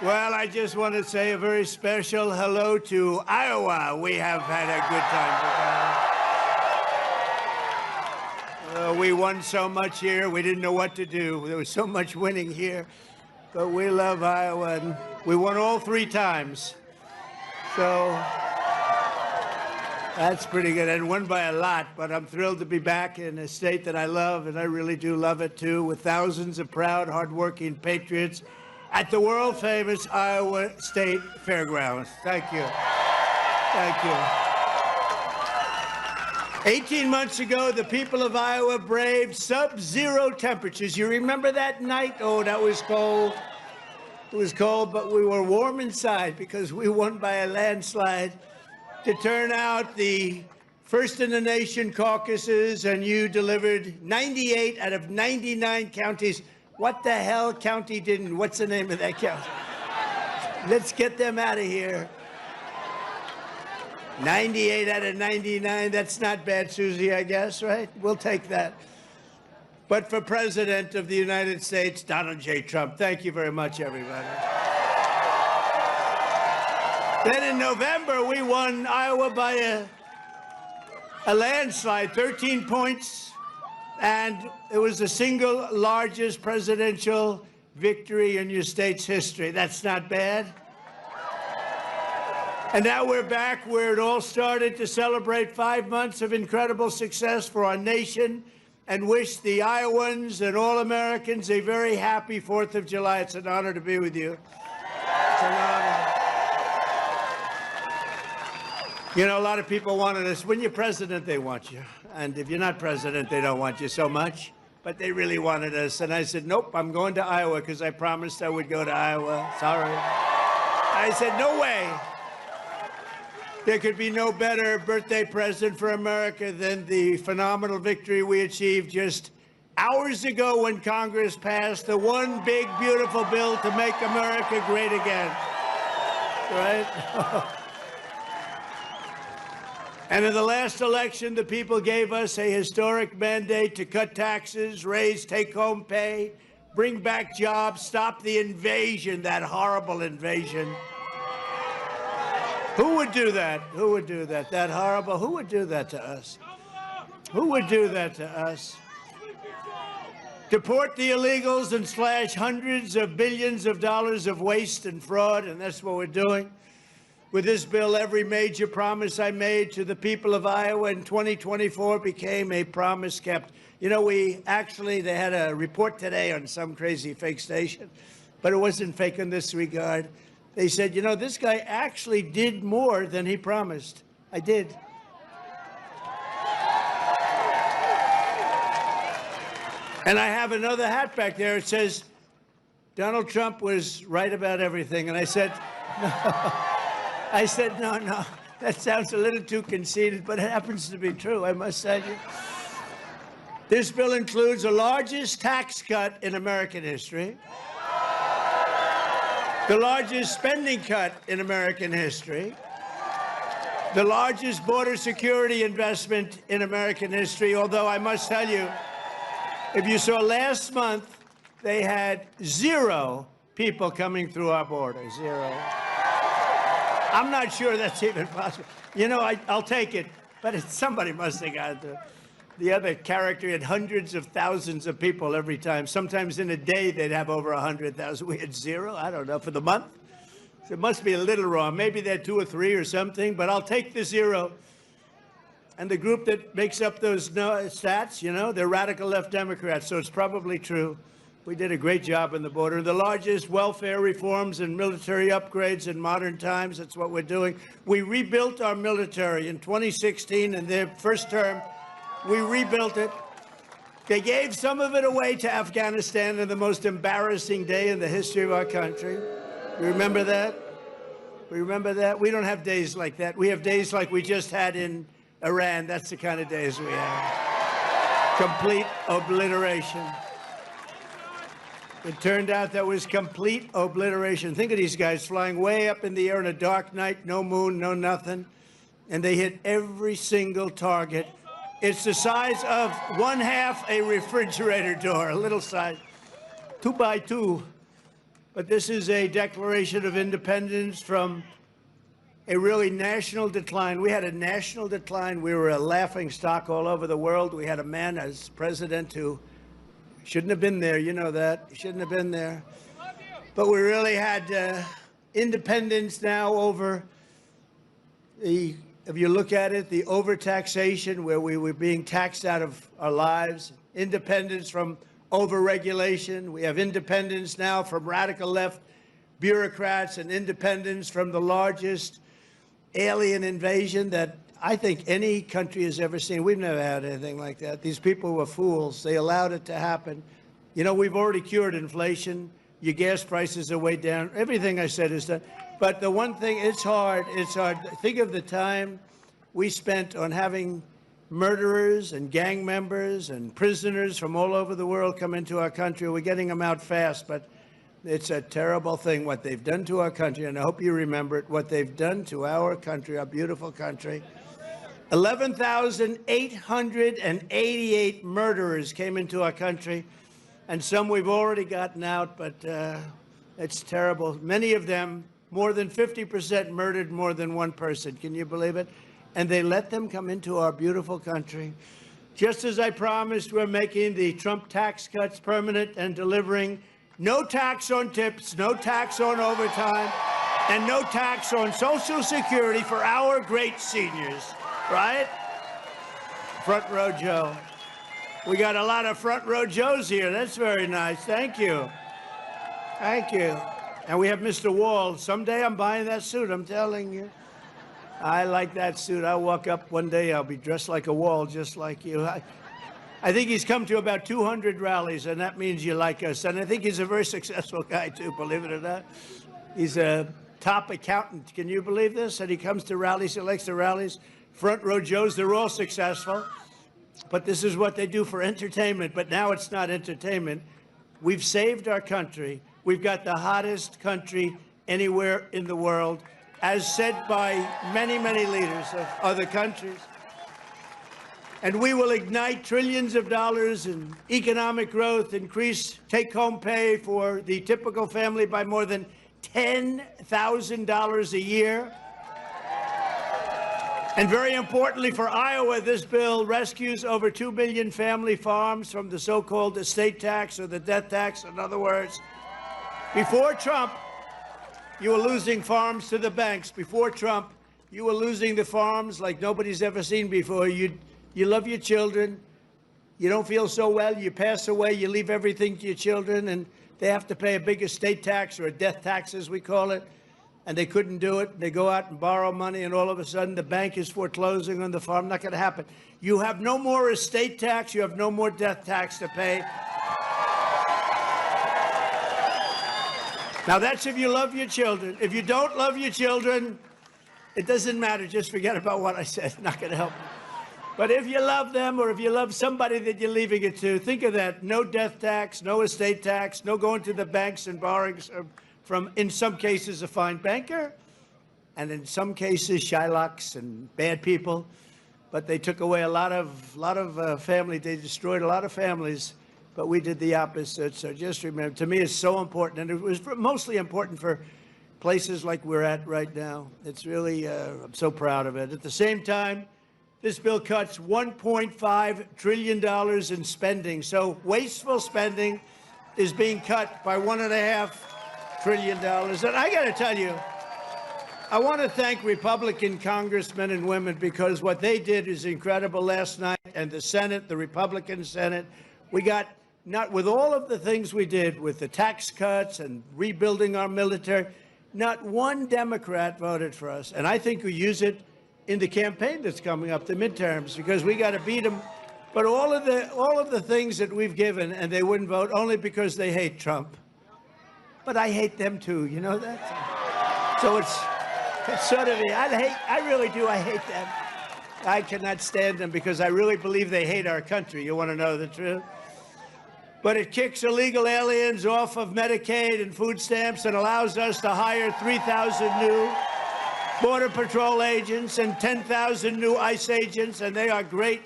Well, I just want to say a very special hello to Iowa. We have had a good time. We won so much here, we didn't know what to do. There was so much winning here. But we love Iowa, and we won all 3 times. So that's pretty good. And won by a lot, but I'm thrilled to be back in a state that I love, and I really do love it, too, with thousands of proud, hardworking patriots at the world-famous Iowa State Fairgrounds. Thank you. Thank you. 18 months ago, the people of Iowa braved sub-zero temperatures. You remember that night? Oh, that was cold. It was cold, but we were warm inside because we won by a landslide to turn out the first-in-the-nation caucuses, and you delivered 98 out of 99 counties. What the hell county didn't? What's the name of that county? Let's get them out of here. 98 out of 99, that's not bad, Susie, I guess, right? We'll take that. But for President of the United States, Donald J. Trump, thank you very much, everybody. Then in November, we won Iowa by a landslide, 13 points. And it was the single largest presidential victory in your state's history. That's not bad. And now we're back where it all started to celebrate 5 months of incredible success for our nation and wish the Iowans and all Americans a very happy 4th of July. It's an honor to be with you. It's an honor. You know, a lot of people wanted us. When you're president, they want you. And if you're not president, they don't want you so much. But they really wanted us. And I said, nope, I'm going to Iowa because I promised I would go to Iowa. Sorry. I said, no way. There could be no better birthday present for America than the phenomenal victory we achieved just hours ago when Congress passed the one big, beautiful bill to make America great again. Right? And in the last election, the people gave us a historic mandate to cut taxes, raise take-home pay, bring back jobs, stop the invasion, that horrible invasion. Who would do that? Who would do that? That horrible, who would do that to us? Who would do that to us? Deport the illegals and slash hundreds of billions of dollars of waste and fraud, and that's what we're doing. With this bill, every major promise I made to the people of Iowa in 2024 became a promise kept. You know, they had a report today on some crazy fake station, but it wasn't fake in this regard. They said, you know, this guy actually did more than he promised. I did. And I have another hat back there. It says, Donald Trump was right about everything. And I said, no. I said, no, that sounds a little too conceited, but it happens to be true, I must tell you. This bill includes the largest tax cut in American history, the largest spending cut in American history, the largest border security investment in American history, although I must tell you, if you saw last month, they had 0 people coming through our border, 0. I'm not sure that's even possible. You know, I'll take it, but somebody must have got to. The other character had hundreds of thousands of people every time. Sometimes in a day, they'd have over 100,000. We had 0, I don't know, for the month. So it must be a little wrong. Maybe they're 2 or 3 or something, but I'll take the 0. And the group that makes up those stats, you know, they're radical left Democrats, so it's probably true. We did a great job on the border. The largest welfare reforms and military upgrades in modern times. That's what we're doing. We rebuilt our military in 2016 in their first term. We rebuilt it. They gave some of it away to Afghanistan on the most embarrassing day in the history of our country. You remember that? We remember that? We don't have days like that. We have days like we just had in Iran. That's the kind of days we have. Complete obliteration. It turned out that was complete obliteration. Think of these guys flying way up in the air on a dark night, no moon, no nothing, and they hit every single target. It's the size of 1/2 a refrigerator door, a little size, 2 by 2. but this is a declaration of independence from a really national decline. We had a national decline. We were a laughing stock all over the world. We had a man as president who shouldn't have been there. You know that. He shouldn't have been there. But we really had independence now over the, if you look at it, the overtaxation, where we were being taxed out of our lives, independence from overregulation. We have independence now from radical left bureaucrats and independence from the largest alien invasion that I think any country has ever seen. We've never had anything like that. These people were fools. They allowed it to happen. You know, we've already cured inflation. Your gas prices are way down. Everything I said is done. But the one thing, it's hard. It's hard. Think of the time we spent on having murderers and gang members and prisoners from all over the world come into our country. We're getting them out fast, but it's a terrible thing what they've done to our country, and I hope you remember it, what they've done to our country, our beautiful country. 11,888 murderers came into our country, and some we've already gotten out, but it's terrible. Many of them, more than 50%, murdered more than one person. Can you believe it? And they let them come into our beautiful country. Just as I promised, we're making the Trump tax cuts permanent and delivering no tax on tips, no tax on overtime, and no tax on Social Security for our great seniors, right? Front row Joe. We got a lot of front row Joes here. That's very nice. Thank you. Thank you. And we have Mr. Wall. Someday I'm buying that suit, I'm telling you. I like that suit. I'll walk up one day, I'll be dressed like a Wall, just like you. I think he's come to about 200 rallies, and that means you like us. And I think he's a very successful guy, too, believe it or not. He's a top accountant. Can you believe this? And he comes to rallies, he likes the rallies. Front row Joes, they're all successful. But this is what they do for entertainment. But now it's not entertainment. We've saved our country. We've got the hottest country anywhere in the world, as said by many, many leaders of other countries. And we will ignite trillions of dollars in economic growth, increase take-home pay for the typical family by more than $10,000 a year. And very importantly for Iowa, this bill rescues over 2 million family farms from the so-called estate tax or the death tax. In other words, before Trump, you were losing farms to the banks. Before Trump, you were losing the farms like nobody's ever seen before. You love your children. You don't feel so well. You pass away. You leave everything to your children, and they have to pay a big estate tax or a death tax, as we call it. And they couldn't do it. They go out and borrow money, and all of a sudden the bank is foreclosing on the farm. Not going to happen. You have no more estate tax. You have no more death tax to pay. Now, that's if you love your children. If you don't love your children, it doesn't matter. Just forget about what I said. Not going to help you. But if you love them, or if you love somebody that you're leaving it to, think of that. No death tax, no estate tax, no going to the banks and borrowing from, in some cases, a fine banker, and in some cases, Shylocks and bad people. But they took away a lot of family. They destroyed a lot of families. But we did the opposite. So just remember, to me, it's so important. And it was mostly important for places like we're at right now. It's really, I'm so proud of it. At the same time, this bill cuts $1.5 trillion in spending. So wasteful spending is being cut by $1.5 trillion. And I got to tell you, I want to thank Republican congressmen and women, because what they did is incredible last night. And the Senate, the Republican Senate, we got, not with all of the things we did with the tax cuts and rebuilding our military, not one Democrat voted for us. And I think we use it in the campaign that's coming up, the midterms, because we got to beat them. But all of the things that we've given, and they wouldn't vote only because they hate Trump. But I hate them too, you know that? So it's sort of, I really do, I hate them. I cannot stand them because I really believe they hate our country. You want to know the truth? But it kicks illegal aliens off of Medicaid and food stamps and allows us to hire 3,000 new Border Patrol agents and 10,000 new ICE agents, and they are great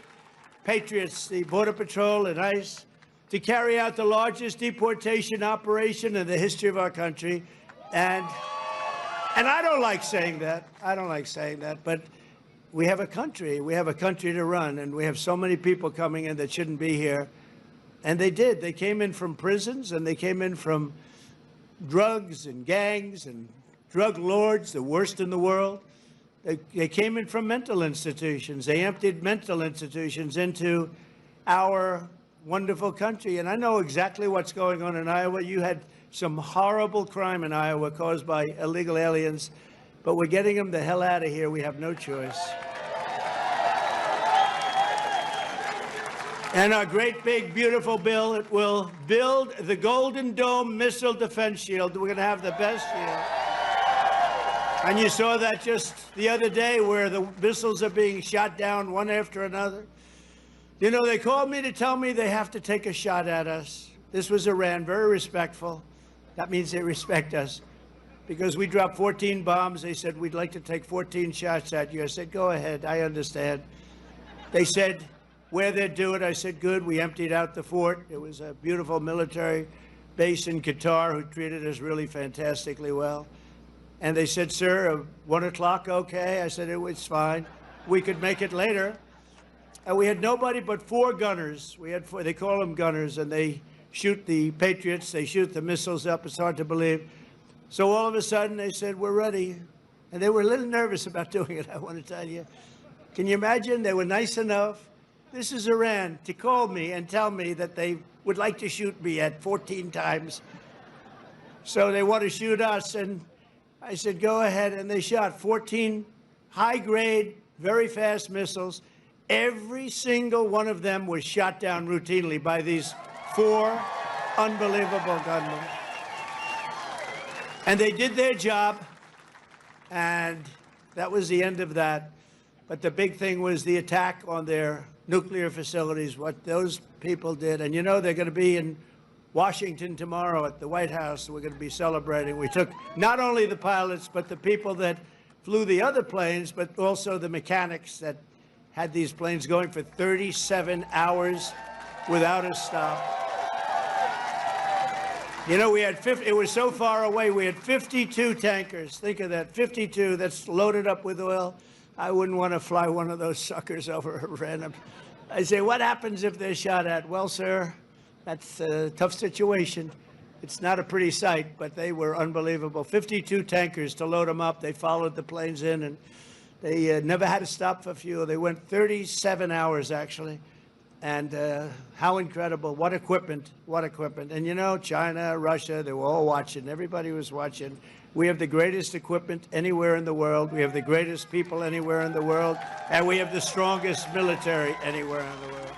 patriots, the Border Patrol and ICE. to carry out the largest deportation operation in the history of our country. And I don't like saying that. I don't like saying that. But we have a country. We have a country to run. And we have so many people coming in that shouldn't be here. And they did. They came in from prisons, and they came in from drugs and gangs and drug lords, the worst in the world. They came in from mental institutions. They emptied mental institutions into our wonderful country. And I know exactly what's going on in Iowa. You had some horrible crime in Iowa caused by illegal aliens, but we're getting them the hell out of here. We have no choice. And our great, big, beautiful bill, it will build the Golden Dome missile defense shield. We're going to have the best shield. And you saw that just the other day where the missiles are being shot down one after another. You know, they called me to tell me they have to take a shot at us. This was Iran, very respectful. That means they respect us. Because we dropped 14 bombs, they said, we'd like to take 14 shots at you. I said, go ahead, I understand. They said, where they'd do it. I said, good, we emptied out the fort. It was a beautiful military base in Qatar who treated us really fantastically well. And they said, sir, 1 o'clock, okay? I said, it's fine. We could make it later. And we had nobody but 4 gunners. We had 4, they call them gunners, and they shoot the Patriots. They shoot the missiles up. It's hard to believe. So all of a sudden, they said, we're ready. And they were a little nervous about doing it, I want to tell you. Can you imagine? They were nice enough. This is Iran, to call me and tell me that they would like to shoot me at 14 times. So they want to shoot us. And I said, go ahead. And they shot 14 high-grade, very fast missiles. Every single one of them was shot down routinely by these 4 unbelievable gunmen. And they did their job, and that was the end of that. But the big thing was the attack on their nuclear facilities, what those people did. And you know, they're going to be in Washington tomorrow at the White House. We're going to be celebrating. We took not only the pilots, but the people that flew the other planes, but also the mechanics that had these planes going for 37 hours without a stop. You know, we had it was so far away, we had 52 tankers. Think of that, 52 that's loaded up with oil. I wouldn't want to fly one of those suckers over Iran. I say, what happens if they're shot at? Well, sir, that's a tough situation. It's not a pretty sight, but they were unbelievable. 52 tankers to load them up. They followed the planes in, and they never had to stop for fuel. They went 37 hours, actually. And how incredible. What equipment. What equipment. And, you know, China, Russia, they were all watching. Everybody was watching. We have the greatest equipment anywhere in the world. We have the greatest people anywhere in the world. And we have the strongest military anywhere in the world.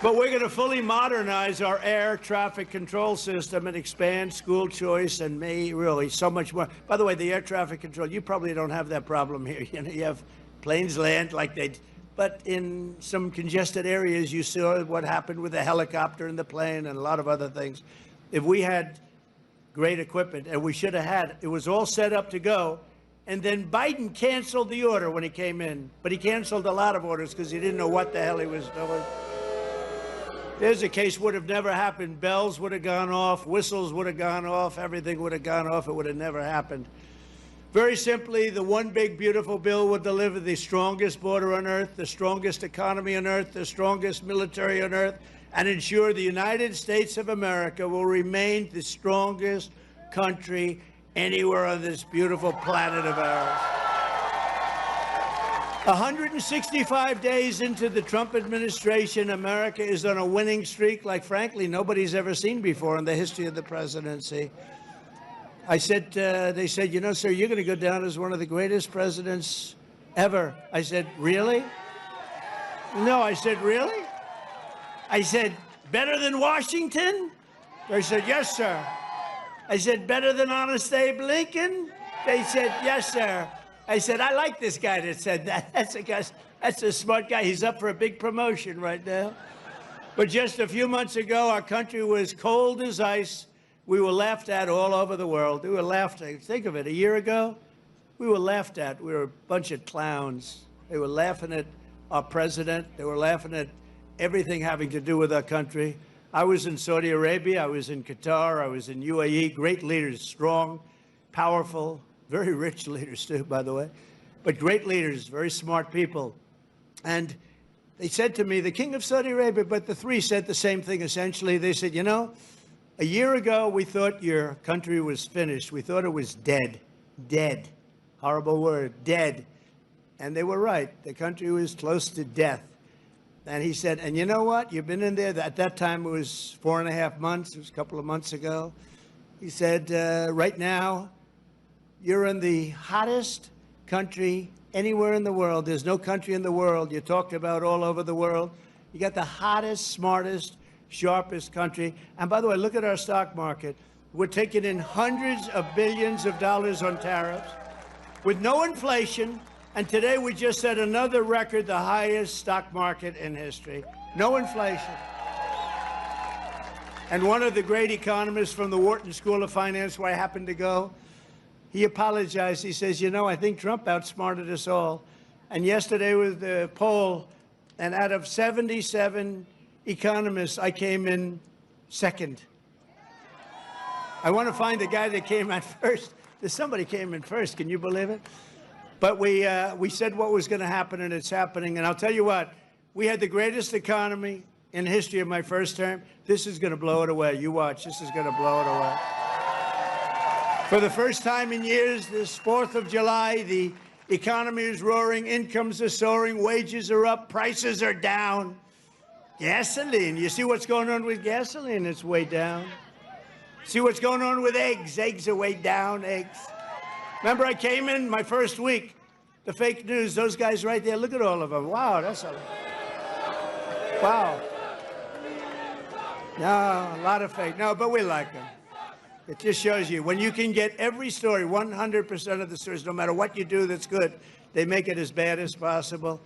But we're going to fully modernize our air traffic control system and expand school choice and really so much more. By the way, the air traffic control, you probably don't have that problem here. You know, you have planes land like they, but in some congested areas, you saw what happened with the helicopter and the plane and a lot of other things. If we had great equipment, and we should have had, it was all set up to go. And then Biden canceled the order when he came in, but he canceled a lot of orders because he didn't know what the hell he was doing. There's a case would have never happened. Bells would have gone off, whistles would have gone off, everything would have gone off. It would have never happened. Very simply, the one big, beautiful bill would deliver the strongest border on earth, the strongest economy on earth, the strongest military on earth, and ensure the United States of America will remain the strongest country anywhere on this beautiful planet of ours. 165 days into the Trump administration, America is on a winning streak like, frankly, nobody's ever seen before in the history of the presidency. I said, they said, you know, sir, you're going to go down as one of the greatest presidents ever. I said, really? No, I said, really? I said, better than Washington? They said, yes, sir. I said, better than Honest Abe Lincoln? They said, yes, sir. I said, I like this guy that said that. That's a smart guy. He's up for a big promotion right now. But just a few months ago, our country was cold as ice. We were laughed at all over the world. We were laughed at. Think of it, a year ago, we were laughed at. We were a bunch of clowns. They were laughing at our president. They were laughing at everything having to do with our country. I was in Saudi Arabia, I was in Qatar, I was in UAE, great leaders, strong, powerful, very rich leaders too, by the way, but great leaders, very smart people. And they said to me, the king of Saudi Arabia, but the three said the same thing essentially. They said, you know, a year ago we thought your country was finished. We thought it was dead. Dead. Horrible word, dead. And they were right. The country was close to death. And he said, and you know what? You've been in there. At that time, it was 4.5 months. It was a couple of months ago. He said, right now, you're in the hottest country anywhere in the world. There's no country in the world. You talked about all over the world. You got the hottest, smartest, sharpest country. And by the way, look at our stock market. We're taking in hundreds of billions of dollars on tariffs with no inflation. And today we just set another record, the highest stock market in history. No inflation. And one of the great economists from the Wharton School of Finance, where I happen to go, he apologized. He says, you know, I think Trump outsmarted us all. And yesterday was the poll, and out of 77 economists, I came in second. I want to find the guy that came in first. Somebody came in first. Can you believe it? But we said what was going to happen, and it's happening. And I'll tell you what, we had the greatest economy in the history of my first term. This is going to blow it away. You watch. This is going to blow it away. For the first time in years, this 4th of July, the economy is roaring, incomes are soaring, wages are up, prices are down. Gasoline. You see what's going on with gasoline? It's way down. See what's going on with eggs? Eggs are way down, eggs. Remember, I came in my first week, the fake news, those guys right there, look at all of them. Wow, that's a... Wow. No, a lot of fake. No, but we like them. It just shows you, when you can get every story, 100% of the stories, no matter what you do that's good, they make it as bad as possible,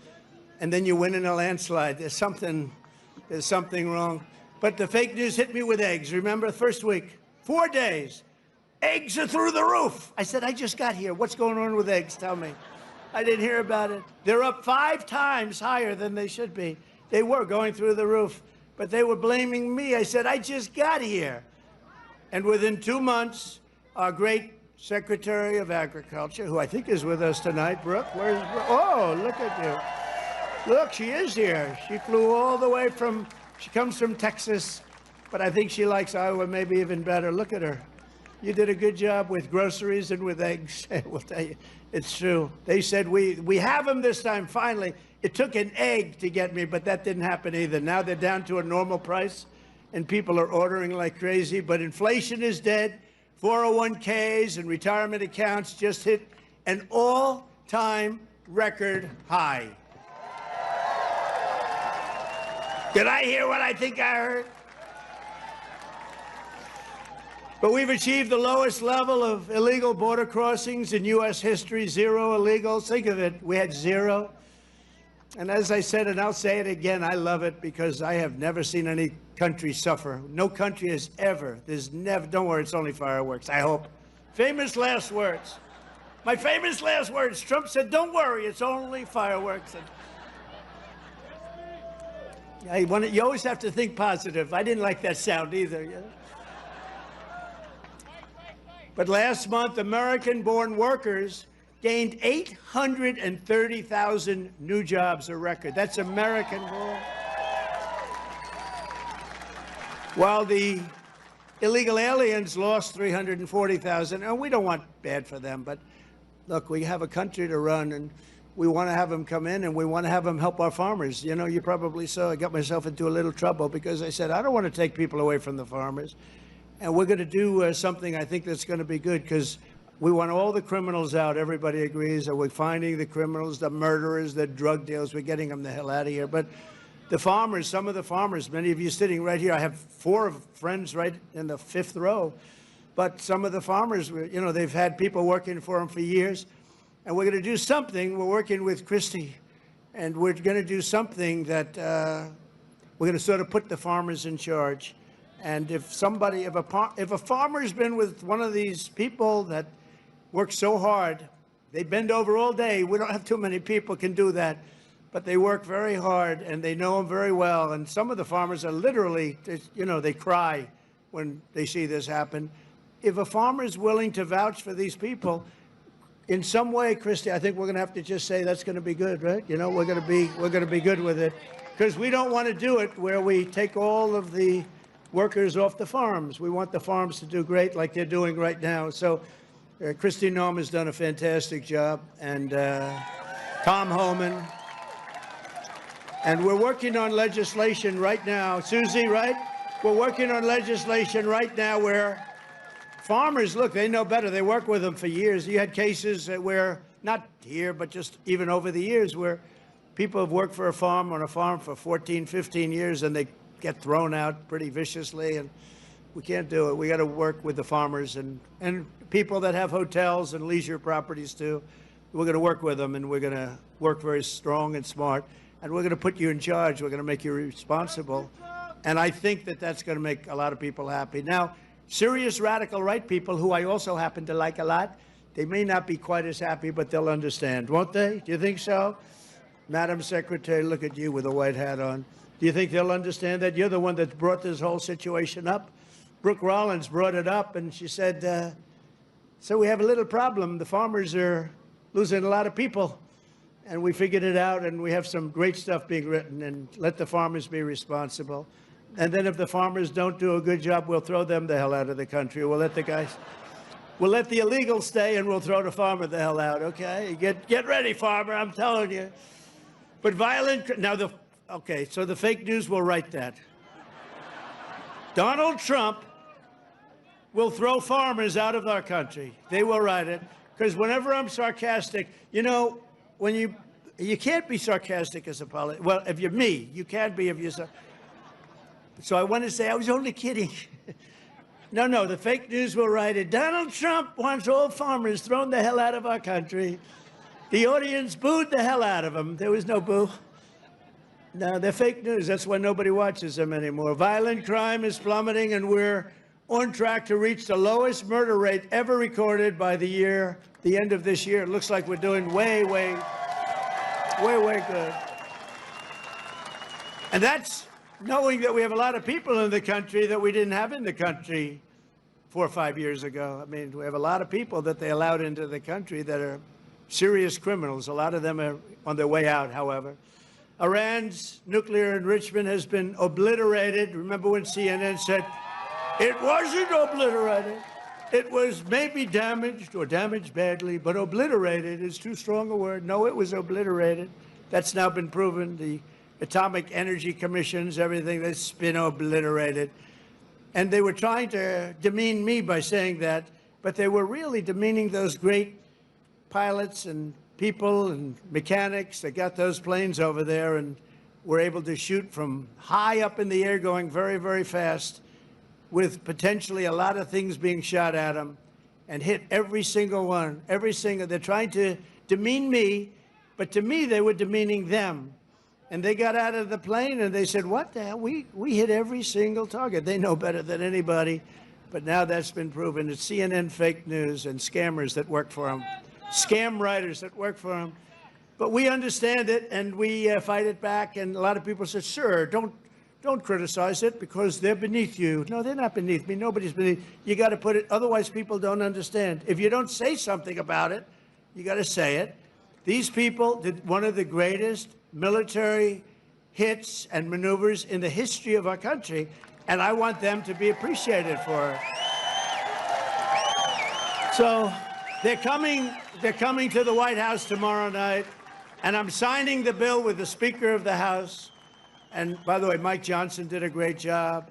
and then you win in a landslide. There's something wrong. But the fake news hit me with eggs. Remember, first week, 4 days. Eggs are through the roof. I said, I just got here. What's going on with eggs? Tell me. I didn't hear about it. They're up 5 times higher than they should be. They were going through the roof, but they were blaming me. I said, I just got here. And within 2 months, our great Secretary of Agriculture, who I think is with us tonight, Brooke, where's Brooke? Oh, look at you. Look, she is here. She flew all the way she comes from Texas, but I think she likes Iowa maybe even better. Look at her. You did a good job with groceries and with eggs. We'll tell you, it's true. They said, we have them this time, finally. It took an egg to get me, but that didn't happen either. Now they're down to a normal price, and people are ordering like crazy. But inflation is dead. 401ks and retirement accounts just hit an all-time record high. Did I hear what I think I heard? But we've achieved the lowest level of illegal border crossings in U.S. history, 0 illegals. Think of it, we had 0. And as I said, and I'll say it again, I love it because I have never seen any country suffer. No country has ever, don't worry, it's only fireworks, I hope. Famous last words. My famous last words, Trump said, don't worry, it's only fireworks. And you always have to think positive. I didn't like that sound either. You know? But last month, American-born workers gained 830,000 new jobs, a record. That's American-born. While the illegal aliens lost 340,000. And we don't want bad for them, but look, we have a country to run, and we want to have them come in, and we want to have them help our farmers. You know, you probably saw I got myself into a little trouble because I said, I don't want to take people away from the farmers. And we're going to do something I think that's going to be good because we want all the criminals out. Everybody agrees that we're finding the criminals, the murderers, the drug dealers. We're getting them the hell out of here. But the farmers, some of the farmers, many of you sitting right here, I have 4 friends right in the 5th row. But some of the farmers, you know, they've had people working for them for years. And we're going to do something. We're working with Christie. And we're going to do something that we're going to sort of put the farmers in charge. And if a farmer's been with one of these people that work so hard, they bend over all day, we don't have too many people can do that. but they work very hard, and they know them very well. And some of the farmers are literally, you know, they cry when they see this happen. If a farmer is willing to vouch for these people, in some way, Christy, I think we're going to have to just say that's going to be good, right? You know, we're going to be good with it, because we don't want to do it where we take all of the workers off the farms. We want the farms to do great, like they're doing right now. So, Christy Norm has done a fantastic job, and Tom Homan. And we're working on legislation right now. Susie, right? We're working on legislation right now where farmers, look, they know better. They work with them for years. You had cases where, not here, but just even over the years, where people have worked for a farm on a farm for 14, 15 years, and they get thrown out pretty viciously. And we can't do it. We got to work with the farmers and people that have hotels and leisure properties too. We're going to work with them, and we're going to work very strong and smart. And we're going to put you in charge. We're going to make you responsible. And I think that that's going to make a lot of people happy. Now, serious radical right people, who I also happen to like a lot, they may not be quite as happy, but they'll understand, won't they? Do you think so? Madam Secretary, look at you with a white hat on. Do you think they'll understand that? You're the one that brought this whole situation up. Brooke Rollins brought it up, and she said, so we have a little problem. The farmers are losing a lot of people. And we figured it out, and we have some great stuff being written, and let the farmers be responsible. And then if the farmers don't do a good job, we'll throw them the hell out of the country. We'll let the illegals stay, and we'll throw the farmer the hell out, okay? Get ready, farmer, I'm telling you. But okay, so the fake news will write that. Donald Trump will throw farmers out of our country. They will write it, because whenever I'm sarcastic, you know, when you can't be sarcastic as a politician. Well, if you're me, you can't be if you're. So I want to say I was only kidding. No, the fake news will write it. Donald Trump wants all farmers thrown the hell out of our country. The audience booed the hell out of him. There was no boo. No, they're fake news. That's why nobody watches them anymore. Violent crime is plummeting, and we're on track to reach the lowest murder rate ever recorded by the end of this year. It looks like we're doing way good. And that's knowing that we have a lot of people in the country that we didn't have in the country 4 or 5 years ago. I mean, we have a lot of people that they allowed into the country that are serious criminals. A lot of them are on their way out, however. Iran's nuclear enrichment has been obliterated. Remember when CNN said, it wasn't obliterated. It was maybe damaged or damaged badly, but obliterated is too strong a word. No, it was obliterated. That's now been proven. The Atomic Energy Commissions, everything, that's been obliterated. And they were trying to demean me by saying that, but they were really demeaning those great pilots and people and mechanics that got those planes over there and were able to shoot from high up in the air going very, very fast, with potentially a lot of things being shot at them, and hit every single one, they're trying to demean me, but to me, they were demeaning them. And they got out of the plane and they said, what the hell, we hit every single target. They know better than anybody, but now that's been proven. It's CNN fake news and scammers that work for them, scam writers that work for them. But we understand it, and we fight it back, and a lot of people said, sir, don't criticize it because they're beneath you. No, they're not beneath me. Nobody's beneath. You got to put it, otherwise people don't understand. If you don't say something about it, you got to say it. These people did one of the greatest military hits and maneuvers in the history of our country, and I want them to be appreciated for it. So they're coming to the White House tomorrow night, and I'm signing the bill with the Speaker of the House. And by the way, Mike Johnson did a great job.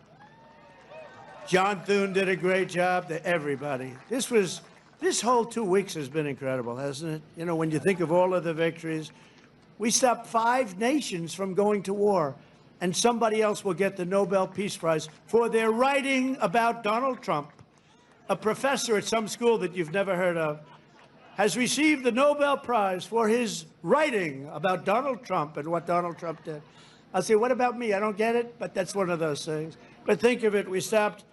John Thune did a great job. Everybody. This whole 2 weeks has been incredible, hasn't it? You know, when you think of all of the victories, we stopped 5 nations from going to war, and somebody else will get the Nobel Peace Prize for their writing about Donald Trump. A professor at some school that you've never heard of has received the Nobel Prize for his writing about Donald Trump and what Donald Trump did. I'll say, what about me? I don't get it, but that's one of those things. But think of it, we stopped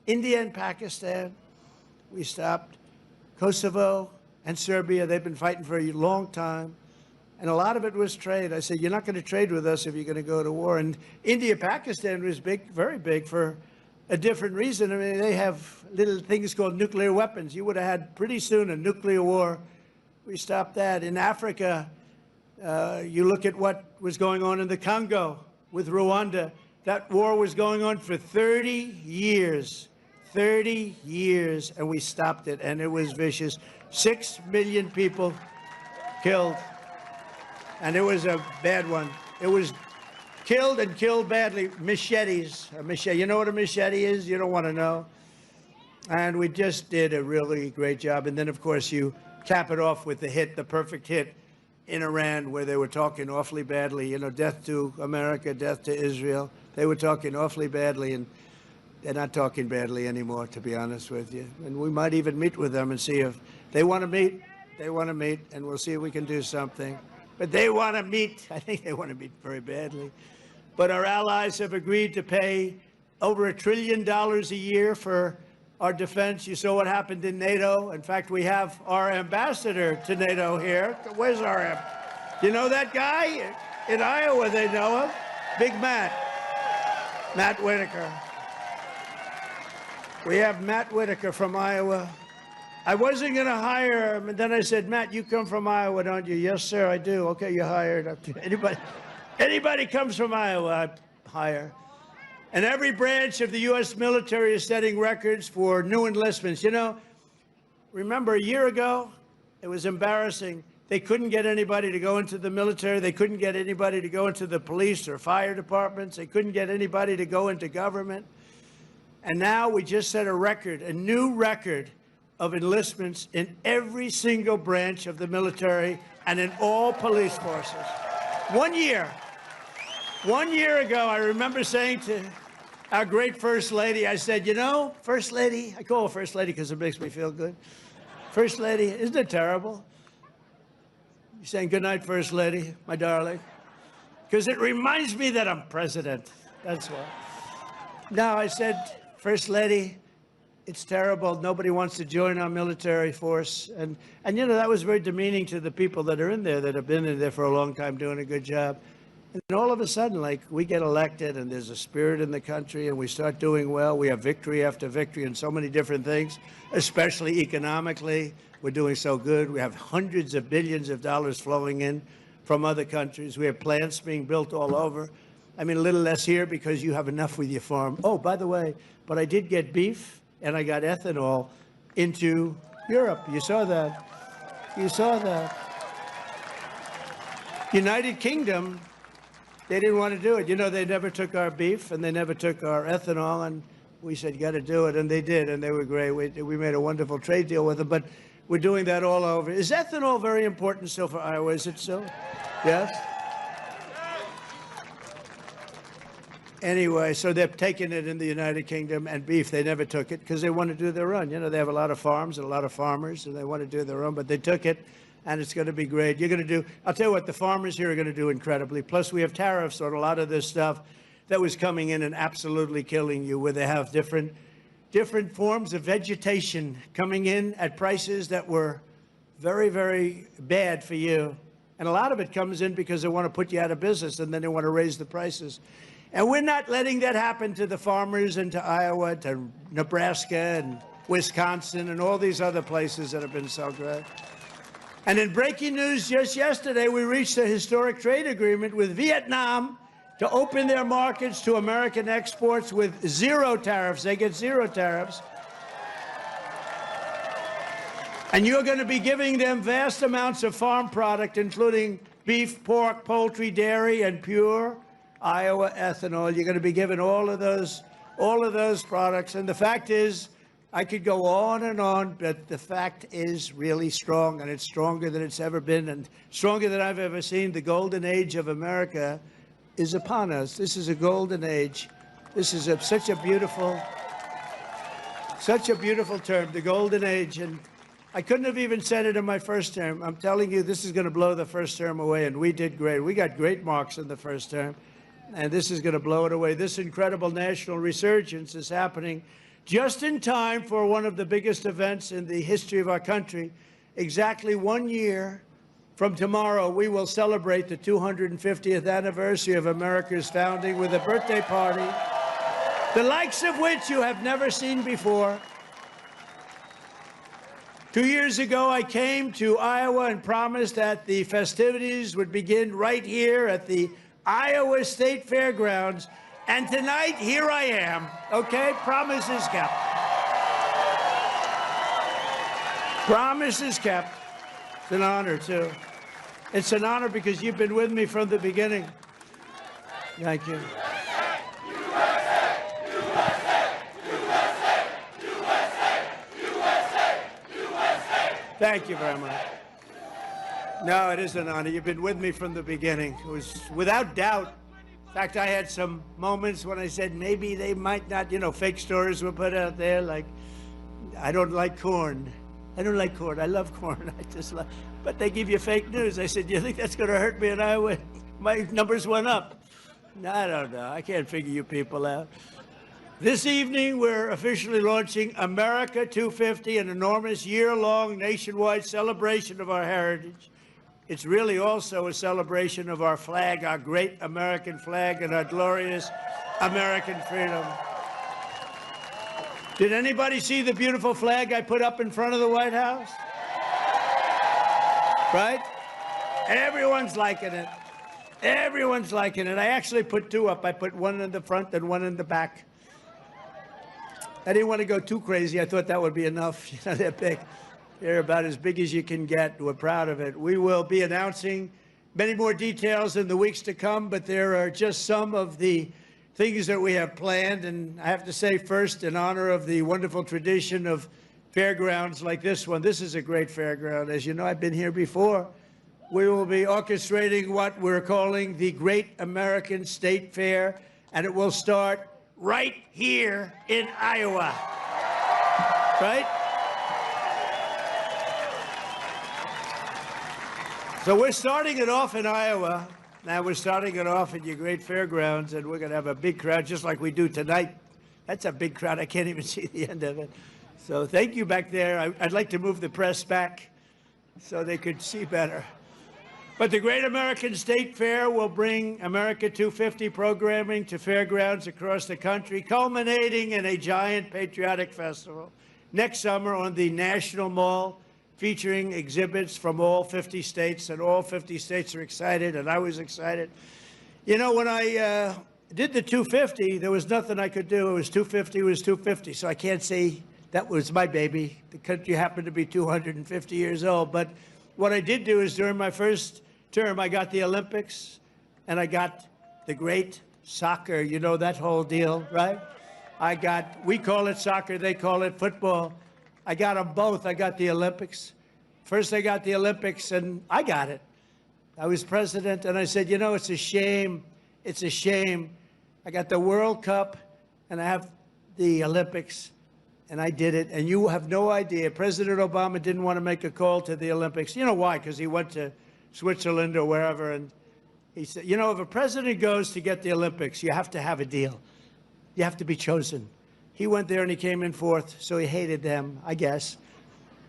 India and Pakistan. We stopped Kosovo and Serbia. They've been fighting for a long time. And a lot of it was trade. I said, you're not going to trade with us if you're going to go to war. And India, Pakistan was big, very big for a different reason. I mean, they have little things called nuclear weapons. You would have had pretty soon a nuclear war. We stopped that. In Africa, you look at what was going on in the Congo with Rwanda. That war was going on for 30 years. 30 years, and we stopped it, and it was vicious. 6 million people killed. And it was a bad one. It was killed and killed badly. Machetes. A machete. You know what a machete is? You don't want to know. And we just did a really great job. And then, of course, you cap it off with the hit, the perfect hit in Iran, where they were talking awfully badly. You know, death to America, death to Israel. They were talking awfully badly, and they're not talking badly anymore, to be honest with you. And we might even meet with them and see if they want to meet. They want to meet, and we'll see if we can do something. But they want to meet. I think they want to meet very badly. But our allies have agreed to pay over $1 trillion a year for our defense. You saw what happened in NATO. In fact, we have our ambassador to NATO here. Where's our you know that guy? In Iowa, they know him. Big Matt. Matt Whitaker. We have Matt Whitaker from Iowa. I wasn't going to hire him, and then I said, Matt, you come from Iowa, don't you? Yes, sir, I do. Okay, you're hired. Anybody comes from Iowa, I hire. And every branch of the U.S. military is setting records for new enlistments. You know, remember a year ago, it was embarrassing. They couldn't get anybody to go into the military. They couldn't get anybody to go into the police or fire departments. They couldn't get anybody to go into government. And now we just set a record, a new record of enlistments in every single branch of the military and in all police forces. 1 year. 1 year ago, I remember saying to our great First Lady, I said, you know, First Lady, I call her First Lady because it makes me feel good. First Lady, isn't it terrible? You're saying good night, First Lady, my darling. Because it reminds me that I'm president. That's why. Now, I said, First Lady, it's terrible. Nobody wants to join our military force. And you know, that was very demeaning to the people that are in there, that have been in there for a long time doing a good job. And all of a sudden, like, we get elected and there's a spirit in the country and we start doing well. We have victory after victory in so many different things, especially economically. We're doing so good. We have hundreds of billions of dollars flowing in from other countries. We have plants being built all over. I mean, a little less here because you have enough with your farm. Oh, by the way, but I did get beef and I got ethanol into Europe. You saw that. You saw that. United Kingdom, they didn't want to do it. You know, they never took our beef and they never took our ethanol, and we said, you got to do it, and they did, and they were great. We made a wonderful trade deal with them, but we're doing that all over. Is ethanol very important still for Iowa? Is it so? Yes? Anyway, so they're taking it in the United Kingdom, and beef, they never took it because they want to do their own. You know, they have a lot of farms and a lot of farmers, and they want to do their own, but they took it, and it's going to be great. You're going to do, I'll tell you what, the farmers here are going to do incredibly. Plus, we have tariffs on a lot of this stuff that was coming in and absolutely killing you, where they have different forms of vegetation coming in at prices that were very, very bad for you. And a lot of it comes in because they want to put you out of business, and then they want to raise the prices. And we're not letting that happen to the farmers and to Iowa, to Nebraska and Wisconsin and all these other places that have been so great. And in breaking news just yesterday, we reached a historic trade agreement with Vietnam to open their markets to American exports with zero tariffs. They get zero tariffs. And you're going to be giving them vast amounts of farm product, including beef, pork, poultry, dairy, and pure Iowa ethanol. You're going to be given all of those products. And the fact is, I could go on, but the fact is really strong, and it's stronger than it's ever been, and stronger than I've ever seen. The golden age of America is upon us. This is a golden age. This is such a beautiful term, the golden age. And I couldn't have even said it in my first term. I'm telling you, this is going to blow the first term away, and we did great. We got great marks in the first term, and this is going to blow it away. This incredible national resurgence is happening just in time for one of the biggest events in the history of our country. Exactly 1 year From tomorrow, we will celebrate the 250th anniversary of America's founding with a birthday party, the likes of which you have never seen before. 2 years ago, I came to Iowa and promised that the festivities would begin right here at the Iowa State Fairgrounds. And tonight, here I am, okay? Promise is kept. Promise is kept. It's an honor, too. It's an honor because you've been with me from the beginning. Thank you. Thank you very much. No, it is an honor. You've been with me from the beginning. It was without doubt. In fact, I had some moments when I said maybe they might not, fake stories were put out there like, I don't like corn. I don't like corn. I love corn. But they give you fake news. I said, do you think that's going to hurt me in Iowa? My numbers went up. No, I don't know. I can't figure you people out. This evening, we're officially launching America 250, an enormous year-long nationwide celebration of our heritage. It's really also a celebration of our flag, our great American flag, and our glorious American freedom. Did anybody see the beautiful flag I put up in front of the White House? Right? Everyone's liking it. Everyone's liking it. I actually put two up. I put one in the front and one in the back. I didn't want to go too crazy. I thought that would be enough. They're big. They're about as big as you can get. We're proud of it. We will be announcing many more details in the weeks to come, but there are just some of the things that we have planned. And I have to say, first, in honor of the wonderful tradition of fairgrounds like this one, this is a great fairground. As you know, I've been here before. We will be orchestrating what we're calling the Great American State Fair, and it will start right here in Iowa. Right? So we're starting it off in Iowa. Now we're starting it off at your great fairgrounds, and we're going to have a big crowd just like we do tonight. That's a big crowd. I can't even see the end of it. So thank you back there. I'd like to move the press back so they could see better. But the Great American State Fair will bring America 250 programming to fairgrounds across the country, culminating in a giant patriotic festival next summer on the National Mall, featuring exhibits from all 50 states, and all 50 states are excited, and I was excited. You know, when I did the 250, there was nothing I could do. It was 250, it was 250, so I can't say that was my baby. The country happened to be 250 years old, but what I did do is during my first term, I got the Olympics, and I got the great soccer, you know, that whole deal, right? We call it soccer, they call it football. I got them both. I got the Olympics. First, I got the Olympics, and I got it. I was president, and I said, you know, it's a shame. It's a shame. I got the World Cup, and I have the Olympics, and I did it. And you have no idea. President Obama didn't want to make a call to the Olympics. You know why? Because he went to Switzerland or wherever, and he said, you know, if a president goes to get the Olympics, you have to have a deal. You have to be chosen. He went there and he came in fourth, so he hated them, I guess.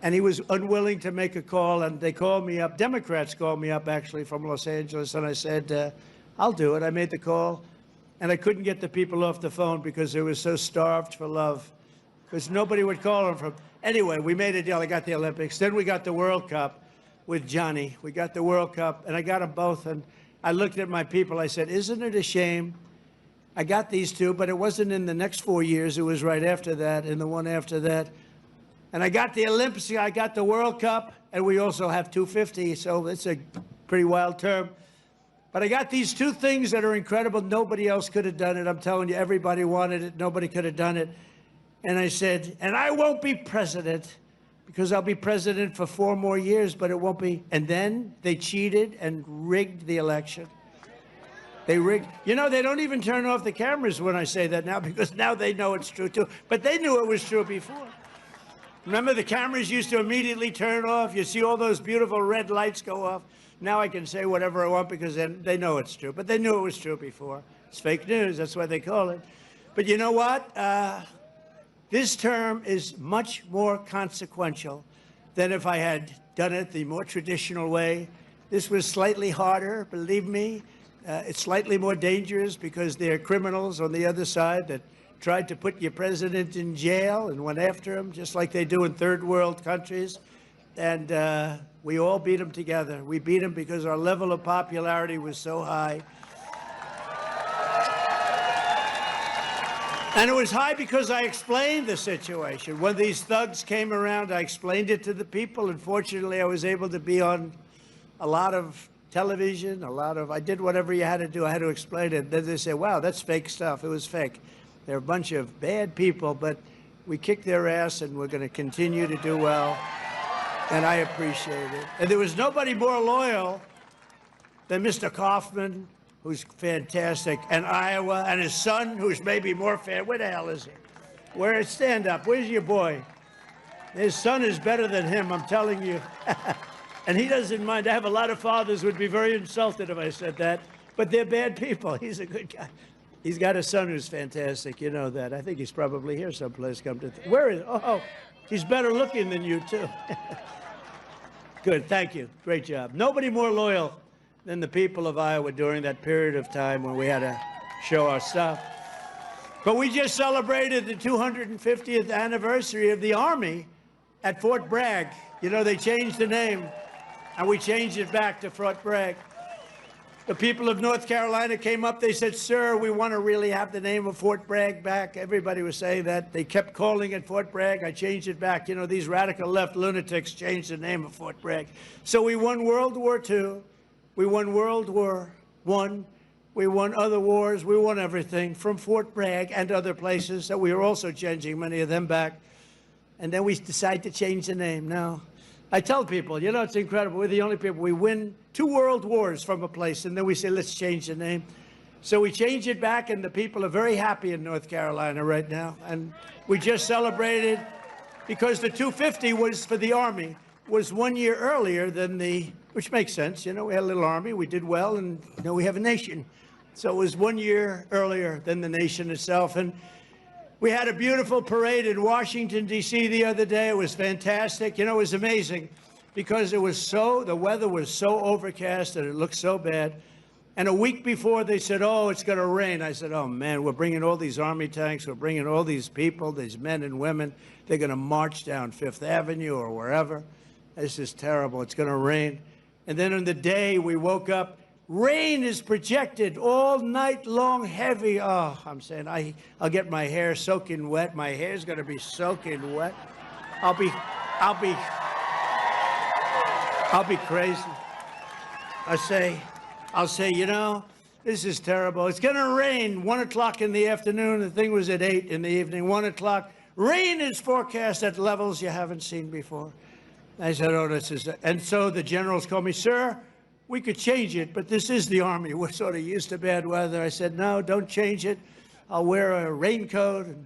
And he was unwilling to make a call, and they called me up. Democrats called me up, actually, from Los Angeles, and I said, I'll do it. I made the call, and I couldn't get the people off the phone because they were so starved for love, because nobody would call them from. Anyway, we made a deal. I got the Olympics. Then we got the World Cup with Johnny. We got the World Cup, and I got them both, and I looked at my people. I said, isn't it a shame? I got these two, but it wasn't in the next 4 years. It was right after that and the one after that. And I got the Olympics, I got the World Cup, and we also have 250, so it's a pretty wild term. But I got these two things that are incredible. Nobody else could have done it. I'm telling you, everybody wanted it. Nobody could have done it. And I said, and I won't be president because I'll be president for 4 more years, but it won't be. And then they cheated and rigged the election. They rigged. You know, they don't even turn off the cameras when I say that now because now they know it's true, too. But they knew it was true before. Remember, the cameras used to immediately turn off. You see all those beautiful red lights go off. Now I can say whatever I want because they know it's true. But they knew it was true before. It's fake news. That's why they call it. But you know what? This term is much more consequential than if I had done it the more traditional way This was slightly harder, believe me. It's slightly more dangerous because there are criminals on the other side that tried to put your president in jail and went after him, just like they do in third world countries. And we all beat him together. We beat him because our level of popularity was so high. And it was high because I explained the situation. When these thugs came around, I explained it to the people. And fortunately, I was able to be on a lot of television, I did whatever you had to do. I had to explain it. Then they say, wow, that's fake stuff. It was fake. They're a bunch of bad people, but we kicked their ass and we're going to continue to do well. And I appreciate it. And there was nobody more loyal than Mr. Kaufman, who's fantastic, and Iowa, and his son, who's maybe more fan. Where the hell is he? Stand up. Where's your boy? His son is better than him, I'm telling you. And he doesn't mind. I have a lot of fathers who would be very insulted if I said that, but they're bad people. He's a good guy. He's got a son who's fantastic. You know that. I think he's probably here someplace. Where is? Oh, he's better looking than you, too. Good. Thank you. Great job. Nobody more loyal than the people of Iowa during that period of time when we had to show our stuff. But we just celebrated the 250th anniversary of the Army at Fort Bragg. You know, they changed the name, and we changed it back to Fort Bragg. The people of North Carolina came up. They said, sir, we want to really have the name of Fort Bragg back. Everybody was saying that. They kept calling it Fort Bragg. I changed it back. You know, these radical left lunatics changed the name of Fort Bragg. So we won World War II. We won World War I. We won other wars. We won everything from Fort Bragg and other places that we were also changing many of them back. And then we decided to change the name. Now, I tell people, you know, it's incredible. We're the only people. We win 2 world wars from a place, and then we say, let's change the name. So we change it back, and the people are very happy in North Carolina right now. And we just celebrated, because the 250 was for the Army, was 1 year earlier than the, which makes sense. You know, we had a little Army, we did well, and now we have a nation. So it was 1 year earlier than the nation itself. And we had a beautiful parade in Washington, D.C. the other day. It was fantastic. You know, it was amazing because it was the weather was so overcast and it looked so bad. And a week before, they said, oh, it's going to rain. I said, oh, man, we're bringing all these Army tanks. We're bringing all these people, these men and women. They're going to march down Fifth Avenue or wherever. This is terrible. It's going to rain. And then on the day, we woke up. Rain is projected all night long, heavy. Oh, I'm saying I'll get my hair soaking wet. My hair's going to be soaking wet. I'll be crazy. I'll say, you know, this is terrible. It's going to rain 1 o'clock in the afternoon. The thing was at 8 in the evening, 1 o'clock. Rain is forecast at levels you haven't seen before. I said, oh, this is, and so the generals called me, sir, we could change it, but this is the Army. We're sort of used to bad weather. I said, no, don't change it. I'll wear a raincoat, and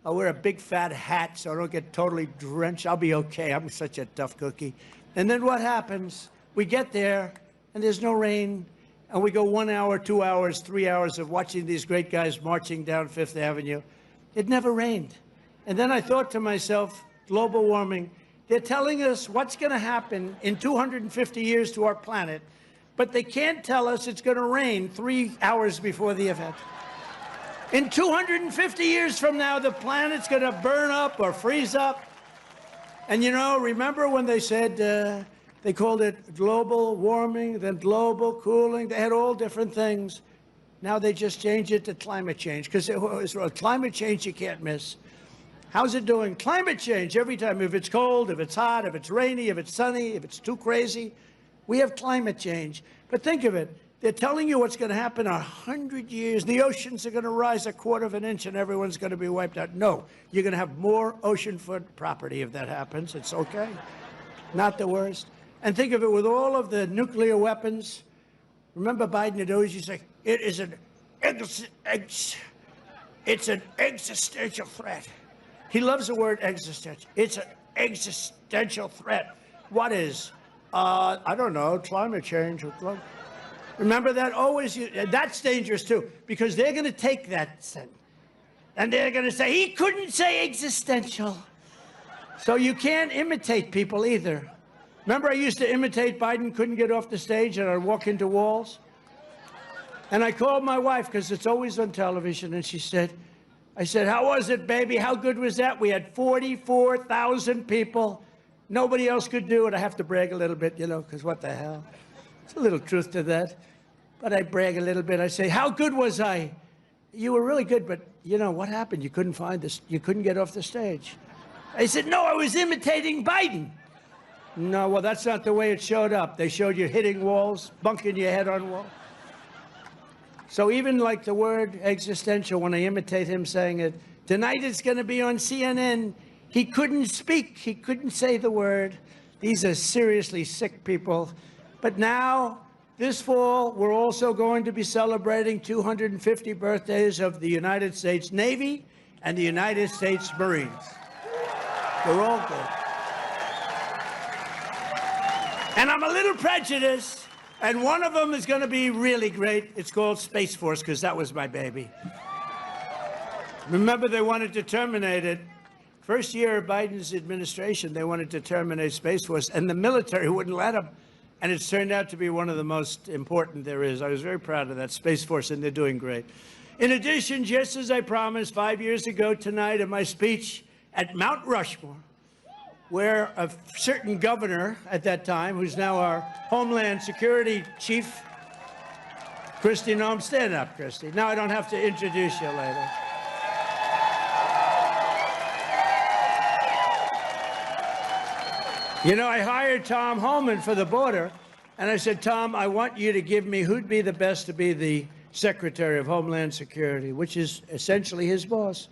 I'll wear a big fat hat so I don't get totally drenched. I'll be okay. I'm such a tough cookie. And then what happens? We get there, and there's no rain, and we go 1 hour, 2 hours, 3 hours of watching these great guys marching down Fifth Avenue. It never rained. And then I thought to myself, global warming, they're telling us what's going to happen in 250 years to our planet, but they can't tell us it's going to rain 3 hours before the event. In 250 years from now, the planet's going to burn up or freeze up. And, you know, remember when they said they called it global warming, then global cooling? They had all different things. Now they just changed it to climate change, because climate change you can't miss. How's it doing? Climate change every time. If it's cold, if it's hot, if it's rainy, if it's sunny, if it's too crazy, we have climate change. But think of it. They're telling you what's going to happen in 100 years. The oceans are going to rise 1/4 of an inch and everyone's going to be wiped out. No, you're going to have more oceanfront property if that happens. It's okay. Not the worst. And think of it, with all of the nuclear weapons. Remember Biden had always used to say, it's an existential threat. He loves the word existential. It's an existential threat. What is? I don't know, climate change. Remember that? Always, that's dangerous too, because they're going to take that sentence and they're going to say, he couldn't say existential. So you can't imitate people either. Remember I used to imitate Biden, couldn't get off the stage, and I'd walk into walls? And I called my wife, because it's always on television, and I said, how was it, baby? How good was that? We had 44,000 people. Nobody else could do it. I have to brag a little bit, because what the hell? There's a little truth to that. But I brag a little bit. I say, how good was I? You were really good, but what happened? You couldn't find this. You couldn't get off the stage. I said, no, I was imitating Biden. No, well, that's not the way it showed up. They showed you hitting walls, bunking your head on walls. So even like the word existential, when I imitate him saying it, tonight it's going to be on CNN. He couldn't speak. He couldn't say the word. These are seriously sick people. But now, this fall, we're also going to be celebrating 250 birthdays of the United States Navy and the United States Marines. They're all good. And I'm a little prejudiced, and one of them is going to be really great. It's called Space Force, because that was my baby. Remember, they wanted to terminate it. First year of Biden's administration, they wanted to terminate Space Force, and the military wouldn't let them. And it's turned out to be one of the most important there is. I was very proud of that Space Force, and they're doing great. In addition, just as I promised 5 years ago tonight in my speech at Mount Rushmore, where a certain governor at that time, who's now our Homeland Security Chief, Kristi Noem, stand up, Kristi. Now I don't have to introduce you later. I hired Tom Homan for the border, and I said, Tom, I want you to give me who'd be the best to be the Secretary of Homeland Security, which is essentially his boss.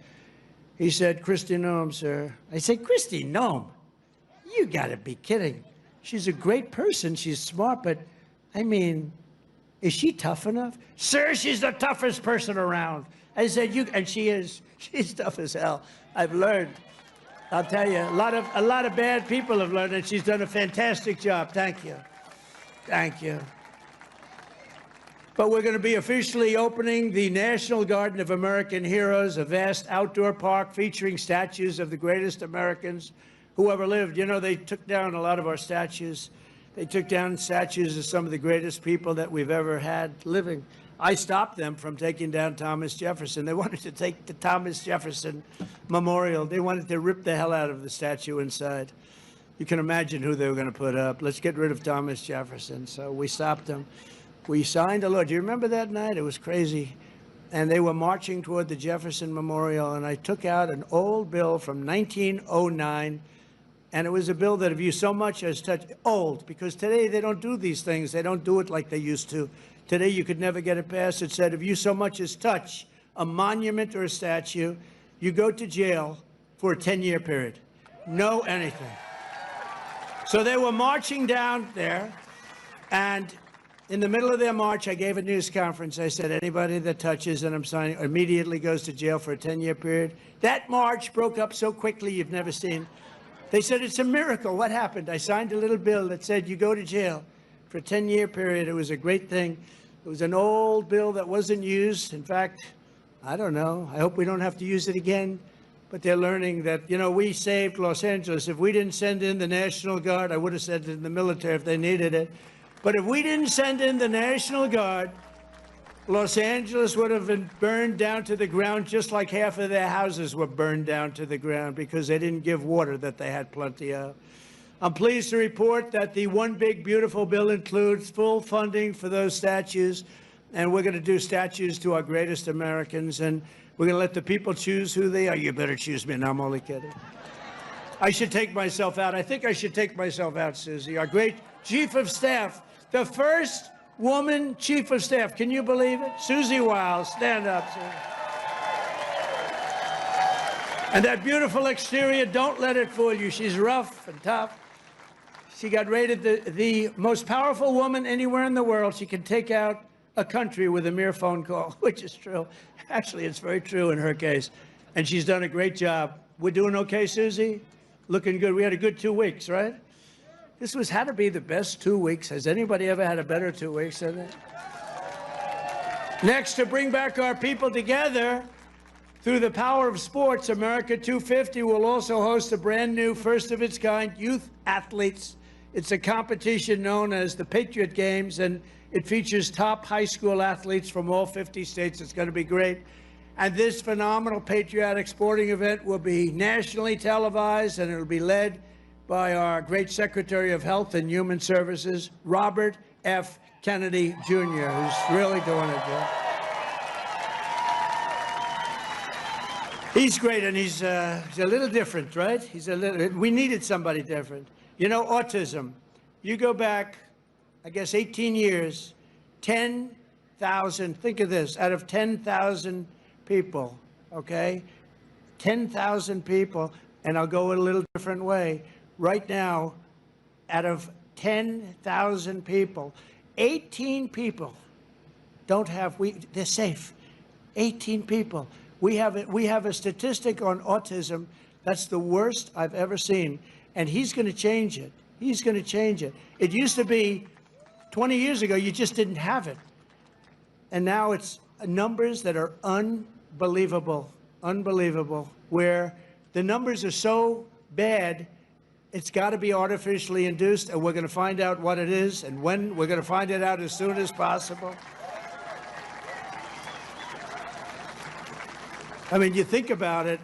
He said, Kristi Noem, sir. I said, Kristi Noem? You got to be kidding. She's a great person. She's smart, but, is she tough enough? Sir, she's the toughest person around. I said, and she is. She's tough as hell. I've learned. I'll tell you, a lot of bad people have learned, and she's done a fantastic job. Thank you. Thank you. But we're going to be officially opening the National Garden of American Heroes, a vast outdoor park featuring statues of the greatest Americans who ever lived. They took down a lot of our statues. They took down statues of some of the greatest people that we've ever had living. I stopped them from taking down Thomas Jefferson. They wanted to take the Thomas Jefferson Memorial. They wanted to rip the hell out of the statue inside. You can imagine who they were going to put up. Let's get rid of Thomas Jefferson. So we stopped them. We signed a law. Do you remember that night? It was crazy. And they were marching toward the Jefferson Memorial, and I took out an old bill from 1909, and it was a bill that if you so much as touch, old, because today they don't do these things. They don't do it like they used to. Today you could never get it passed. It said if you so much as touch a monument or a statue, you go to jail for a 10-year period. No anything. So they were marching down there, and in the middle of their march, I gave a news conference. I said, anybody that touches, and I'm signing, immediately goes to jail for a 10-year period. That march broke up so quickly you've never seen. They said, it's a miracle. What happened? I signed a little bill that said you go to jail for a 10-year period. It was a great thing. It was an old bill that wasn't used. In fact, I don't know. I hope we don't have to use it again. But they're learning that, we saved Los Angeles. If we didn't send in the National Guard, I would have sent it in the military if they needed it. But if we didn't send in the National Guard, Los Angeles would have been burned down to the ground, just like half of their houses were burned down to the ground because they didn't give water that they had plenty of. I'm pleased to report that the One Big Beautiful Bill includes full funding for those statues, and we're going to do statues to our greatest Americans, and we're going to let the people choose who they are. You better choose me. No, I'm only kidding. I should take myself out. I think I should take myself out, Susie. Our great Chief of Staff, the first woman Chief of Staff. Can you believe it? Susie Wiles, stand up, Susie. And that beautiful exterior, don't let it fool you. She's rough and tough. She got rated the most powerful woman anywhere in the world. She can take out a country with a mere phone call, which is true. Actually, it's very true in her case. And she's done a great job. We're doing okay, Susie? Looking good. We had a good 2 weeks, right? This had to be the best 2 weeks. Has anybody ever had a better 2 weeks than that? Next, to bring back our people together through the power of sports, America 250 will also host a brand new, first-of-its-kind youth athletes It's a competition known as the Patriot Games, and it features top high school athletes from all 50 states. It's going to be great. And this phenomenal patriotic sporting event will be nationally televised, and it will be led by our great Secretary of Health and Human Services, Robert F. Kennedy Jr., who's really doing it good. He's great, and he's a little different, right? We needed somebody different. You know, autism. You go back, I guess, 18 years, 10,000, think of this, out of 10,000 people, okay? 10,000 people, and I'll go a little different way. Right now, out of 10,000 people, 18 people don't have, they're safe. 18 people. We have a statistic on autism that's the worst I've ever seen, and he's going to change it. He's going to change it. It used to be 20 years ago, you just didn't have it. And now it's numbers that are unbelievable, where the numbers are so bad, it's got to be artificially induced, and we're going to find out what it is and when. We're going to find it out as soon as possible. I mean, you think about it,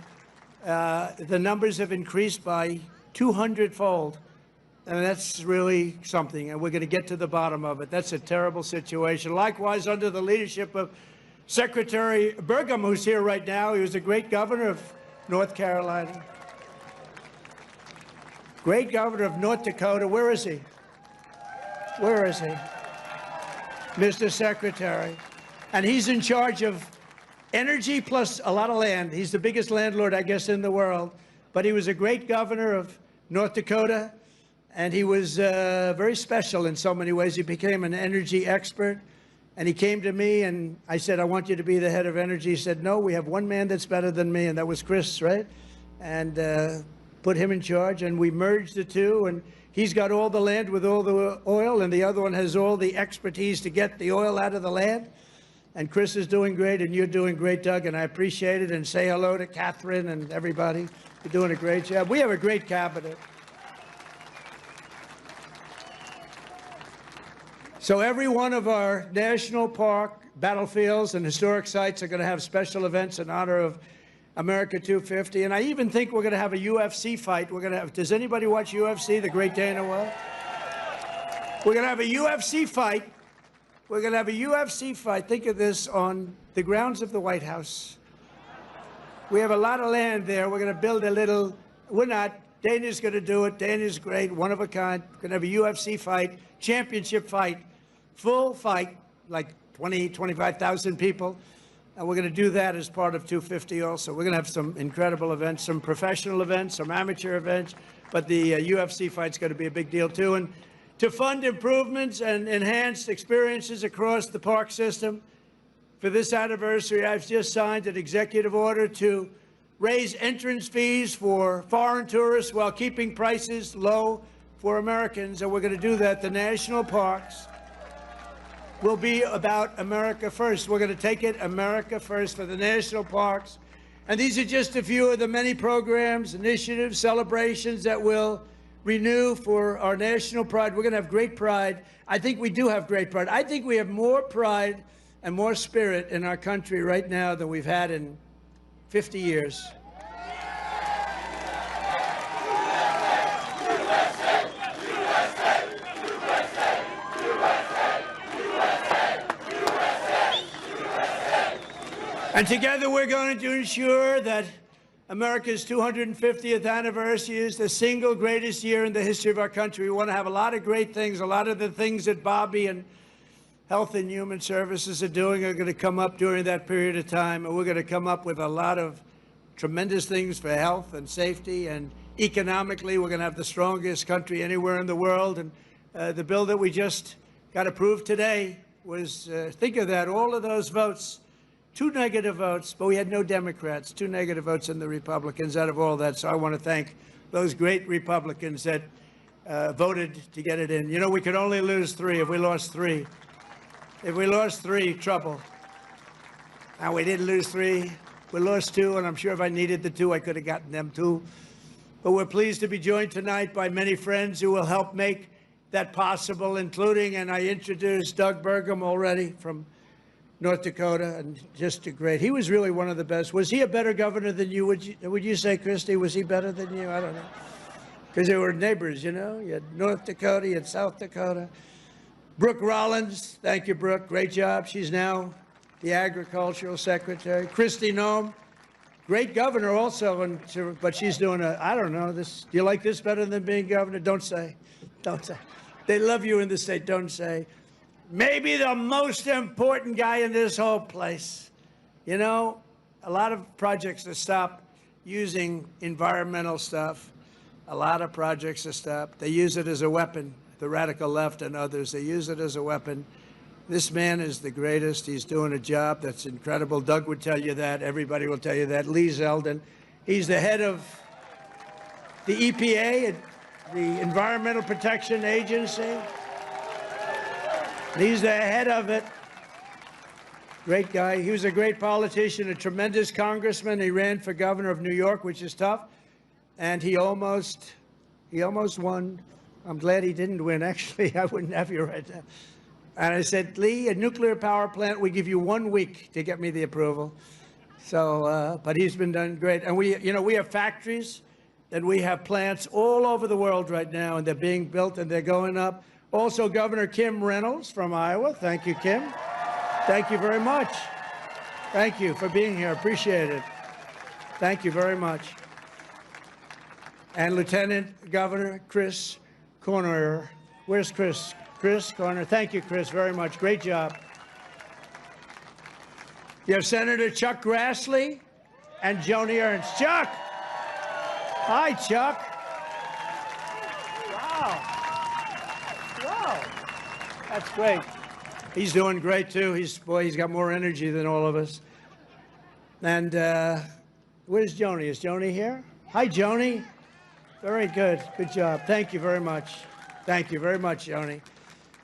the numbers have increased by 200-fold, and that's really something, and we're going to get to the bottom of it. That's a terrible situation. Likewise, under the leadership of Secretary Burgum, who's here right now, he was a great governor of North Carolina. Great governor of North Dakota. Where is he? Where is he? Mr. Secretary. And he's in charge of energy plus a lot of land. He's the biggest landlord, I guess, in the world. But he was a great governor of North Dakota, and he was very special in so many ways. He became an energy expert, and he came to me, and I said, I want you to be the head of energy. He said, no, we have one man that's better than me, and that was Chris, right? And put him in charge, and we merged the two, and he's got all the land with all the oil, and the other one has all the expertise to get the oil out of the land. And Chris is doing great, and you're doing great, Doug, and I appreciate it. And say hello to Catherine and everybody. You're doing a great job. We have a great cabinet. So every one of our national park, battlefields, and historic sites are going to have special events in honor of America 250. And I even think we're going to have a UFC fight. We're going to have, does anybody watch UFC, the Great Dana White? We're going to have a UFC fight. We're going to have a UFC fight. Think of this, on the grounds of the White House. We have a lot of land there. We're going to build a little, we're not, Dana's going to do it. Dana's great, one of a kind. We're going to have a UFC fight, championship fight, full fight, like 20, 25,000 people. And we're going to do that as part of 250 also. We're going to have some incredible events, some professional events, some amateur events, but the UFC fight's going to be a big deal too. And to fund improvements and enhanced experiences across the park system, for this anniversary, I've just signed an executive order to raise entrance fees for foreign tourists while keeping prices low for Americans, and we're going to do that. The national parks will be about America first. We're going to take it America first for the national parks. And these are just a few of the many programs, initiatives, celebrations that will renew for our national pride. We're going to have great pride. I think we do have great pride. I think we have more pride and more spirit in our country right now than we've had in 50 years. And together we're going to ensure that America's 250th anniversary is the single greatest year in the history of our country. We want to have a lot of great things. A lot of the things that Bobby and Health and Human Services are doing are going to come up during that period of time. And we're going to come up with a lot of tremendous things for health and safety. And economically, we're going to have the strongest country anywhere in the world. And the bill that we just got approved today was, think of that, all of those votes. 2 negative votes, but we had no Democrats, 2 negative votes in the Republicans out of all that. So I want to thank those great Republicans that voted to get it in. You know, we could only lose 3. If we lost 3, trouble. Now, we didn't lose 3. We lost 2, and I'm sure if I needed the 2, I could have gotten them too. But we're pleased to be joined tonight by many friends who will help make that possible, including, and I introduced Doug Burgum already from North Dakota, and just a great. He was really one of the best. Was he a better governor than you? Would you say, Christie, was he better than you? I don't know. Because they were neighbors, you know. You had North Dakota, you had South Dakota. Brooke Rollins, thank you, Brooke. Great job. She's now the agricultural secretary. Kristi Noem, great governor also, but she's doing I don't know, this. Do you like this better than being governor? Don't say. Don't say. They love you in the state. Don't say. Maybe the most important guy in this whole place. You know, a lot of projects to stop using environmental stuff. A lot of projects to stop. They use it as a weapon. The radical left and others, they use it as a weapon. This man is the greatest. He's doing a job that's incredible. Doug would tell you that. Everybody will tell you that. Lee Zeldin. He's the head of the EPA, the Environmental Protection Agency. He's the head of it. Great guy. He was a great politician, a tremendous congressman. He ran for governor of New York, which is tough. And he almost won. I'm glad he didn't win. Actually, I wouldn't have you right now. And I said, Lee, a nuclear power plant, we give you 1 week to get me the approval. So, but he's been done great. And we have factories and we have plants all over the world right now, and they're being built and they're going up. Also, Governor Kim Reynolds from Iowa. Thank you, Kim. Thank you very much. Thank you for being here. Appreciate it. Thank you very much. And Lieutenant Governor Chris Corner. Where's Chris? Chris Corner. Thank you, Chris, very much. Great job. You have Senator Chuck Grassley and Joni Ernst. Chuck! Hi, Chuck. Wow. That's great. He's doing great, too. He's got more energy than all of us. And where's Joni? Is Joni here? Hi, Joni. Very good. Good job. Thank you very much. Thank you very much, Joni.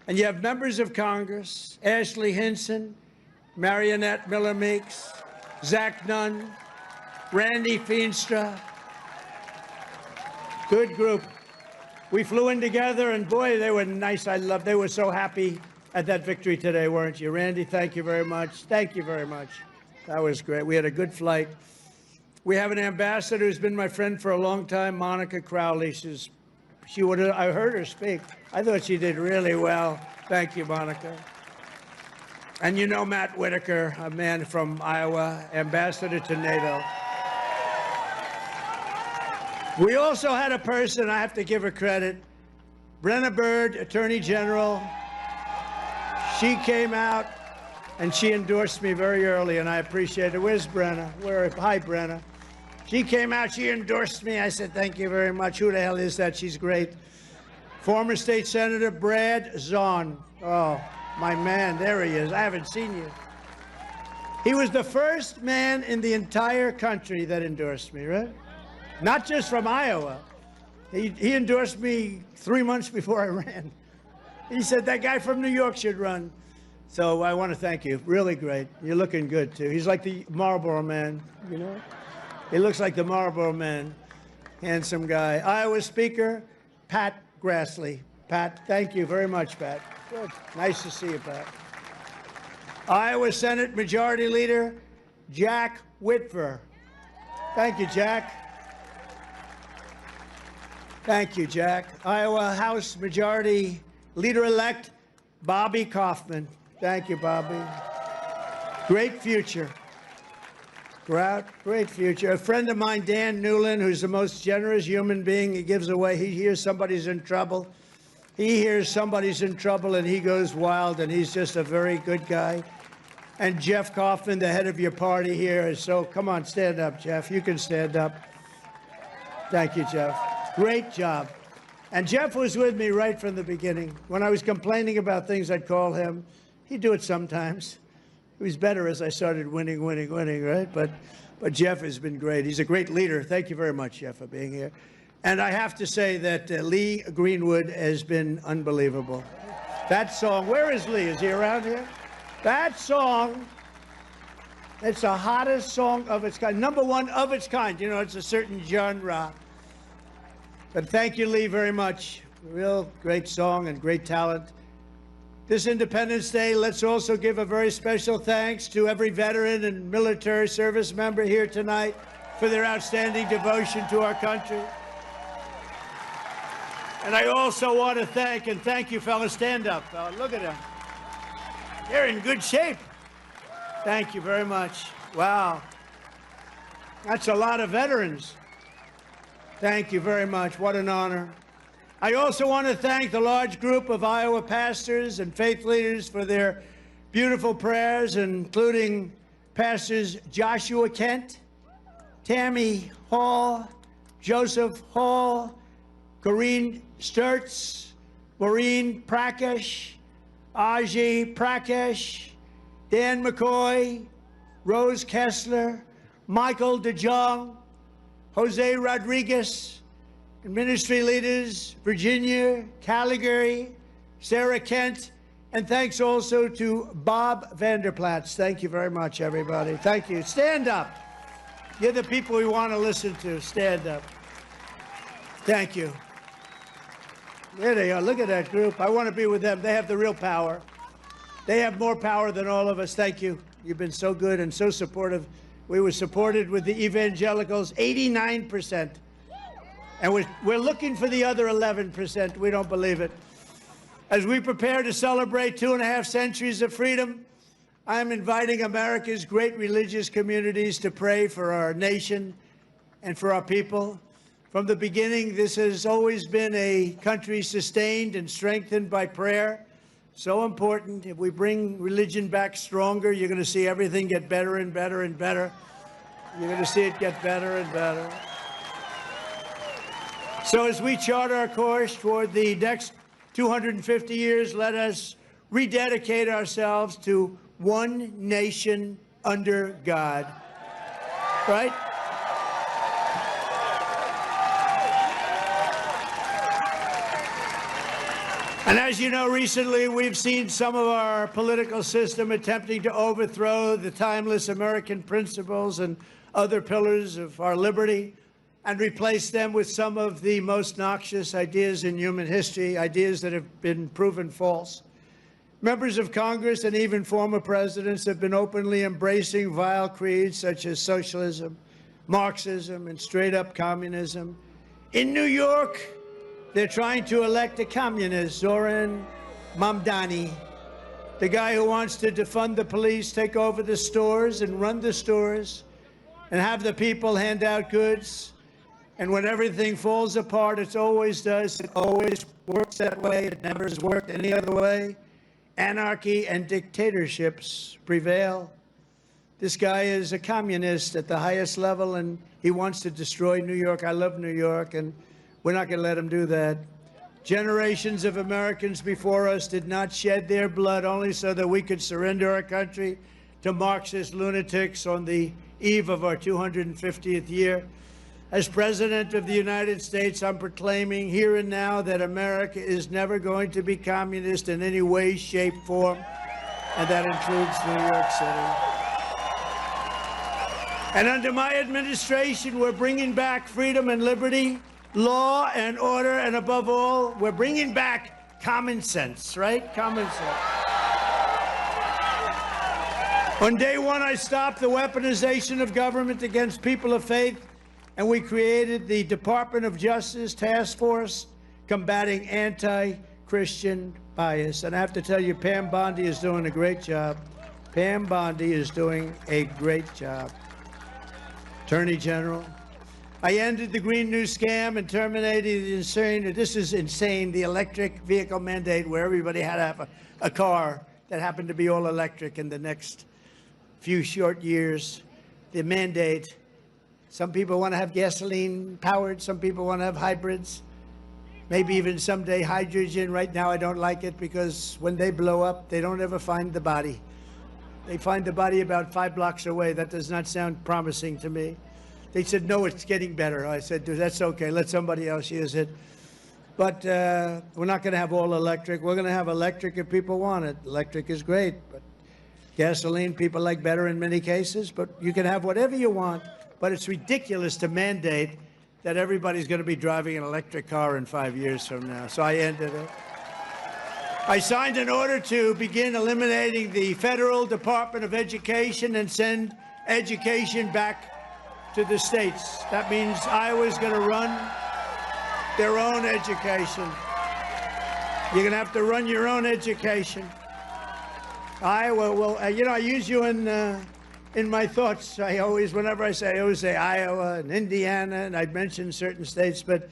And you have members of Congress, Ashley Hinson, Marionette Miller Meeks, Zach Nunn, Randy Feenstra. Good group. We flew in together, and boy, they were nice. They were so happy at that victory today, weren't you? Randy, thank you very much. Thank you very much. That was great. We had a good flight. We have an ambassador who's been my friend for a long time, Monica Crowley. I heard her speak. I thought she did really well. Thank you, Monica. And you know Matt Whitaker, a man from Iowa, ambassador to NATO. We also had a person, I have to give her credit, Brenna Byrd, Attorney General. She came out and she endorsed me very early, and I appreciate it. Where's Brenna? Hi, Brenna. She came out, she endorsed me. I said, thank you very much. Who the hell is that? She's great. Former State Senator Brad Zahn. Oh, my man, there he is. I haven't seen you. He was the first man in the entire country that endorsed me, right? Not just from Iowa. He endorsed me 3 months before I ran. He said, that guy from New York should run. So I want to thank you. Really great. You're looking good, too. He's like the Marlboro Man, you know? He looks like the Marlboro Man. Handsome guy. Iowa Speaker Pat Grassley. Pat, thank you very much, Pat. Good. Nice to see you, Pat. Iowa Senate Majority Leader Jack Whitver. Thank you, Jack. Thank you, Jack. Iowa House Majority Leader-elect Bobby Kaufman. Thank you, Bobby. Great future. Great future. A friend of mine, Dan Newland, who's the most generous human being. He gives away. He hears somebody's in trouble. He hears somebody's in trouble, and he goes wild, and he's just a very good guy. And Jeff Kaufman, the head of your party here, is so, come on, stand up, Jeff. You can stand up. Thank you, Jeff. Great job. And Jeff was with me right from the beginning. When I was complaining about things, I'd call him. He'd do it sometimes. It was better as I started winning, right? But Jeff has been great. He's a great leader. Thank you very much, Jeff, for being here. And I have to say that Lee Greenwood has been unbelievable. That song, where is Lee? Is he around here? That song, it's the hottest song of its kind. #1 of its kind. You know, it's a certain genre. But thank you, Lee, very much. Real great song and great talent. This Independence Day, let's also give a very special thanks to every veteran and military service member here tonight for their outstanding devotion to our country. And I also want to thank you, fellas. Stand up, fella. Look at them. They're in good shape. Thank you very much. Wow. That's a lot of veterans. Thank you very much. What an honor. I also want to thank the large group of Iowa pastors and faith leaders for their beautiful prayers, including Pastors Joshua Kent, Tammy Hall, Joseph Hall, Corrine Sturtz, Maureen Prakash, Aji Prakash, Dan McCoy, Rose Kessler, Michael DeJong, Jose Rodriguez, and ministry leaders Virginia Calligary, Sarah Kent, and thanks also to Bob Vanderplatz. Thank you very much, everybody. Thank you. Stand up. You're the people we want to listen to. Stand up. Thank you. There they are. Look at that group. I want to be with them. They have the real power. They have more power than all of us. Thank you. You've been so good and so supportive. We were supported with the evangelicals, 89%. And we're looking for the other 11%. We don't believe it. As we prepare to celebrate 2.5 centuries of freedom, I am inviting America's great religious communities to pray for our nation and for our people. From the beginning, this has always been a country sustained and strengthened by prayer. So important. If we bring religion back stronger, you're going to see everything get better and better and better. You're going to see it get better and better. So as we chart our course toward the next 250 years, let us rededicate ourselves to one nation under God. Right? And as you know, recently we've seen some of our political system attempting to overthrow the timeless American principles and other pillars of our liberty and replace them with some of the most noxious ideas in human history, ideas that have been proven false. Members of Congress and even former presidents have been openly embracing vile creeds such as socialism, Marxism, and straight-up communism. In New York, they're trying to elect a communist, Zoran Mamdani, the guy who wants to defund the police, take over the stores and run the stores and have the people hand out goods. And when everything falls apart, it always does. It always works that way. It never has worked any other way. Anarchy and dictatorships prevail. This guy is a communist at the highest level, and he wants to destroy New York. I love New York, and we're not going to let him do that. Generations of Americans before us did not shed their blood only so that we could surrender our country to Marxist lunatics on the eve of our 250th year. As President of the United States, I'm proclaiming here and now that America is never going to be communist in any way, shape, form, and that includes New York City. And under my administration, we're bringing back freedom and liberty, law and order, and above all, we're bringing back common sense, right? Common sense. On day one, I stopped the weaponization of government against people of faith, and we created the Department of Justice Task Force combating anti-Christian bias. And I have to tell you, Pam Bondi is doing a great job. Pam Bondi is doing a great job. Attorney General. I ended the Green New Scam and terminated the insane, this is insane, the electric vehicle mandate where everybody had to have a car that happened to be all electric in the next few short years. The mandate. Some people want to have gasoline powered. Some people want to have hybrids. Maybe even someday hydrogen. Right now, I don't like it because when they blow up, they don't ever find the body. They find the body about 5 blocks away. That does not sound promising to me. They said, no, it's getting better. I said, dude, that's okay. Let somebody else use it. But we're not going to have all electric. We're going to have electric if people want it. Electric is great, but gasoline people like better in many cases. But you can have whatever you want. But it's ridiculous to mandate that everybody's going to be driving an electric car in 5 years from now. So I ended it. I signed an order to begin eliminating the Federal Department of Education and send education back to the states. That means Iowa's going to run their own education. You're going to have to run your own education. Iowa will, I use you in my thoughts. Whenever I always say Iowa and Indiana, and I'd mention certain states, but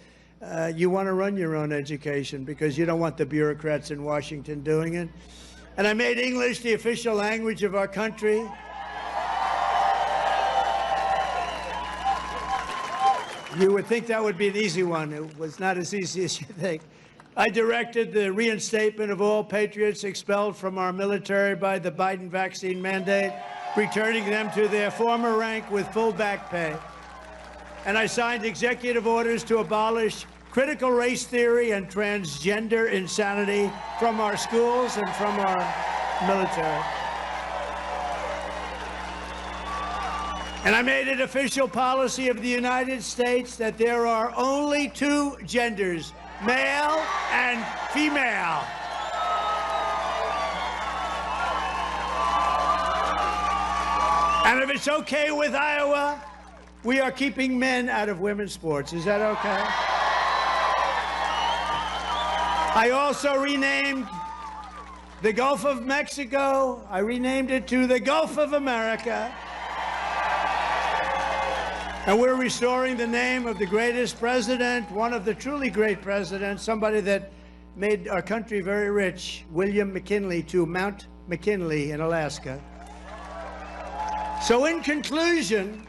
you want to run your own education because you don't want the bureaucrats in Washington doing it. And I made English the official language of our country. You would think that would be an easy one. It was not as easy as you think. I directed the reinstatement of all patriots expelled from our military by the Biden vaccine mandate, returning them to their former rank with full back pay. And I signed executive orders to abolish critical race theory and transgender insanity from our schools and from our military. And I made it official policy of the United States that there are only two genders, male and female. And if it's okay with Iowa, we are keeping men out of women's sports. Is that okay? I also renamed the Gulf of Mexico. I renamed it to the Gulf of America. And we're restoring the name of the greatest president, one of the truly great presidents, somebody that made our country very rich, William McKinley, to Mount McKinley in Alaska. So in conclusion,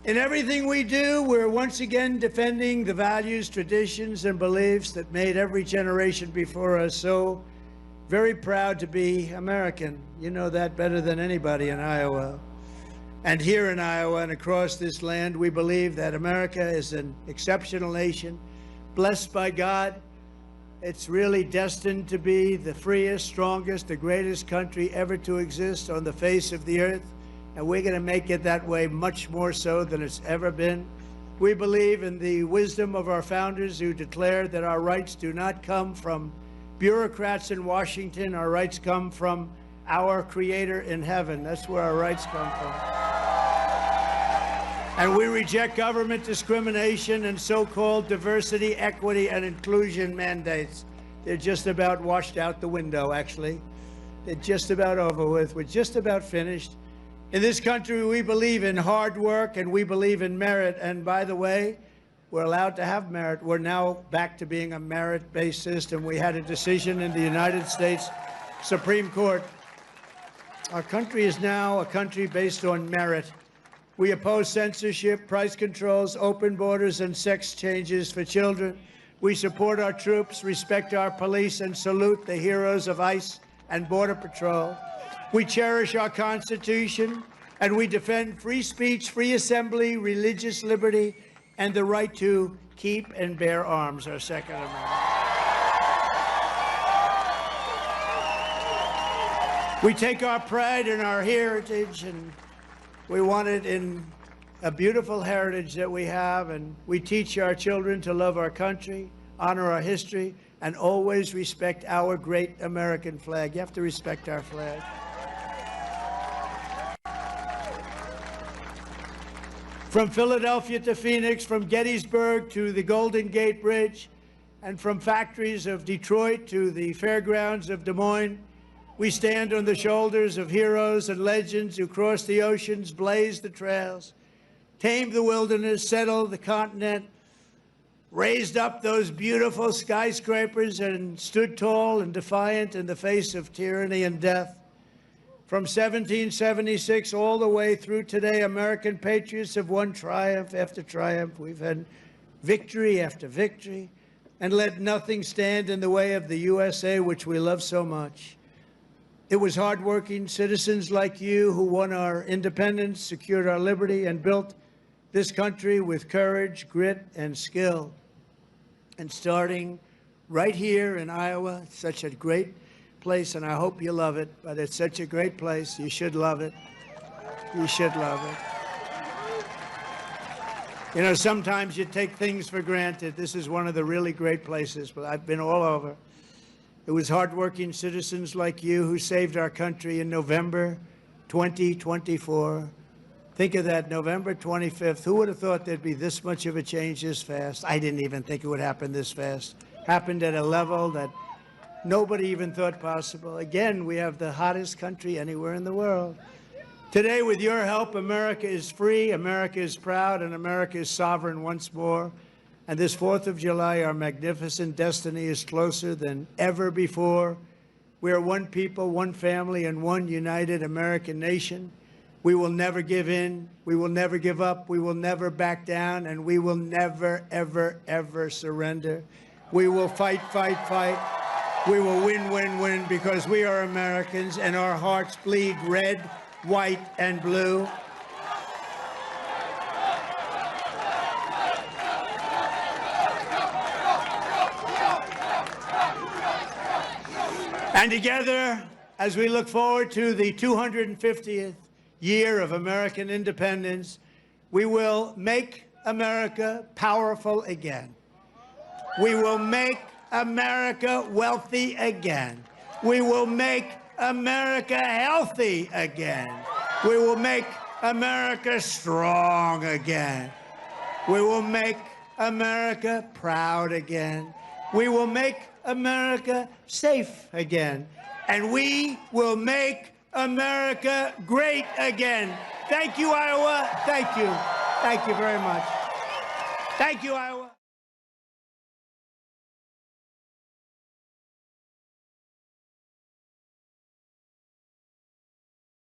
in everything we do, we're once again defending the values, traditions, and beliefs that made every generation before us so very proud to be American. You know that better than anybody in Iowa. And here in Iowa and across this land, we believe that America is an exceptional nation, blessed by God. It's really destined to be the freest, strongest, the greatest country ever to exist on the face of the earth. And we're going to make it that way much more so than it's ever been. We believe in the wisdom of our founders who declared that our rights do not come from bureaucrats in Washington. Our rights come from our Creator in heaven. That's where our rights come from. And we reject government discrimination and so-called diversity, equity, and inclusion mandates. They're just about washed out the window, actually. They're just about over with. We're just about finished. In this country, we believe in hard work and we believe in merit. And by the way, we're allowed to have merit. We're now back to being a merit-based system. We had a decision in the United States Supreme Court. Our country is now a country based on merit. We oppose censorship, price controls, open borders, and sex changes for children. We support our troops, respect our police, and salute the heroes of ICE and Border Patrol. We cherish our Constitution, and we defend free speech, free assembly, religious liberty, and the right to keep and bear arms, our Second Amendment. We take our pride in our heritage, and we want it in a beautiful heritage that we have, and we teach our children to love our country, honor our history, and always respect our great American flag. You have to respect our flag. From Philadelphia to Phoenix, from Gettysburg to the Golden Gate Bridge, and from factories of Detroit to the fairgrounds of Des Moines, we stand on the shoulders of heroes and legends who crossed the oceans, blazed the trails, tamed the wilderness, settled the continent, raised up those beautiful skyscrapers, and stood tall and defiant in the face of tyranny and death. From 1776 all the way through today, American patriots have won triumph after triumph. We've had victory after victory, and let nothing stand in the way of the USA, which we love so much. It was hardworking citizens like you who won our independence, secured our liberty, and built this country with courage, grit, and skill. And starting right here in Iowa, it's such a great place, and I hope you love it, but it's such a great place. You should love it. You should love it. You know, sometimes you take things for granted. This is one of the really great places, but I've been all over. It was hardworking citizens like you who saved our country in November 2024. Think of that, November 25th. Who would have thought there'd be this much of a change this fast? I didn't even think it would happen this fast. Happened at a level that nobody even thought possible. Again, we have the hottest country anywhere in the world. Today, with your help, America is free, America is proud, and America is sovereign once more. And this 4th of July, our magnificent destiny is closer than ever before. We are one people, one family, and one united American nation. We will never give in. We will never give up. We will never back down. And we will never, ever, ever surrender. We will fight, fight, fight. We will win, win, win, because we are Americans and our hearts bleed red, white, and blue. And together, as we look forward to the 250th year of American independence, we will make America powerful again. We will make America wealthy again. We will make America healthy again. We will make America strong again. We will make America proud again. We will make America safe again. And we will make America great again. Thank you, Iowa. Thank you. Thank you very much. Thank you, Iowa.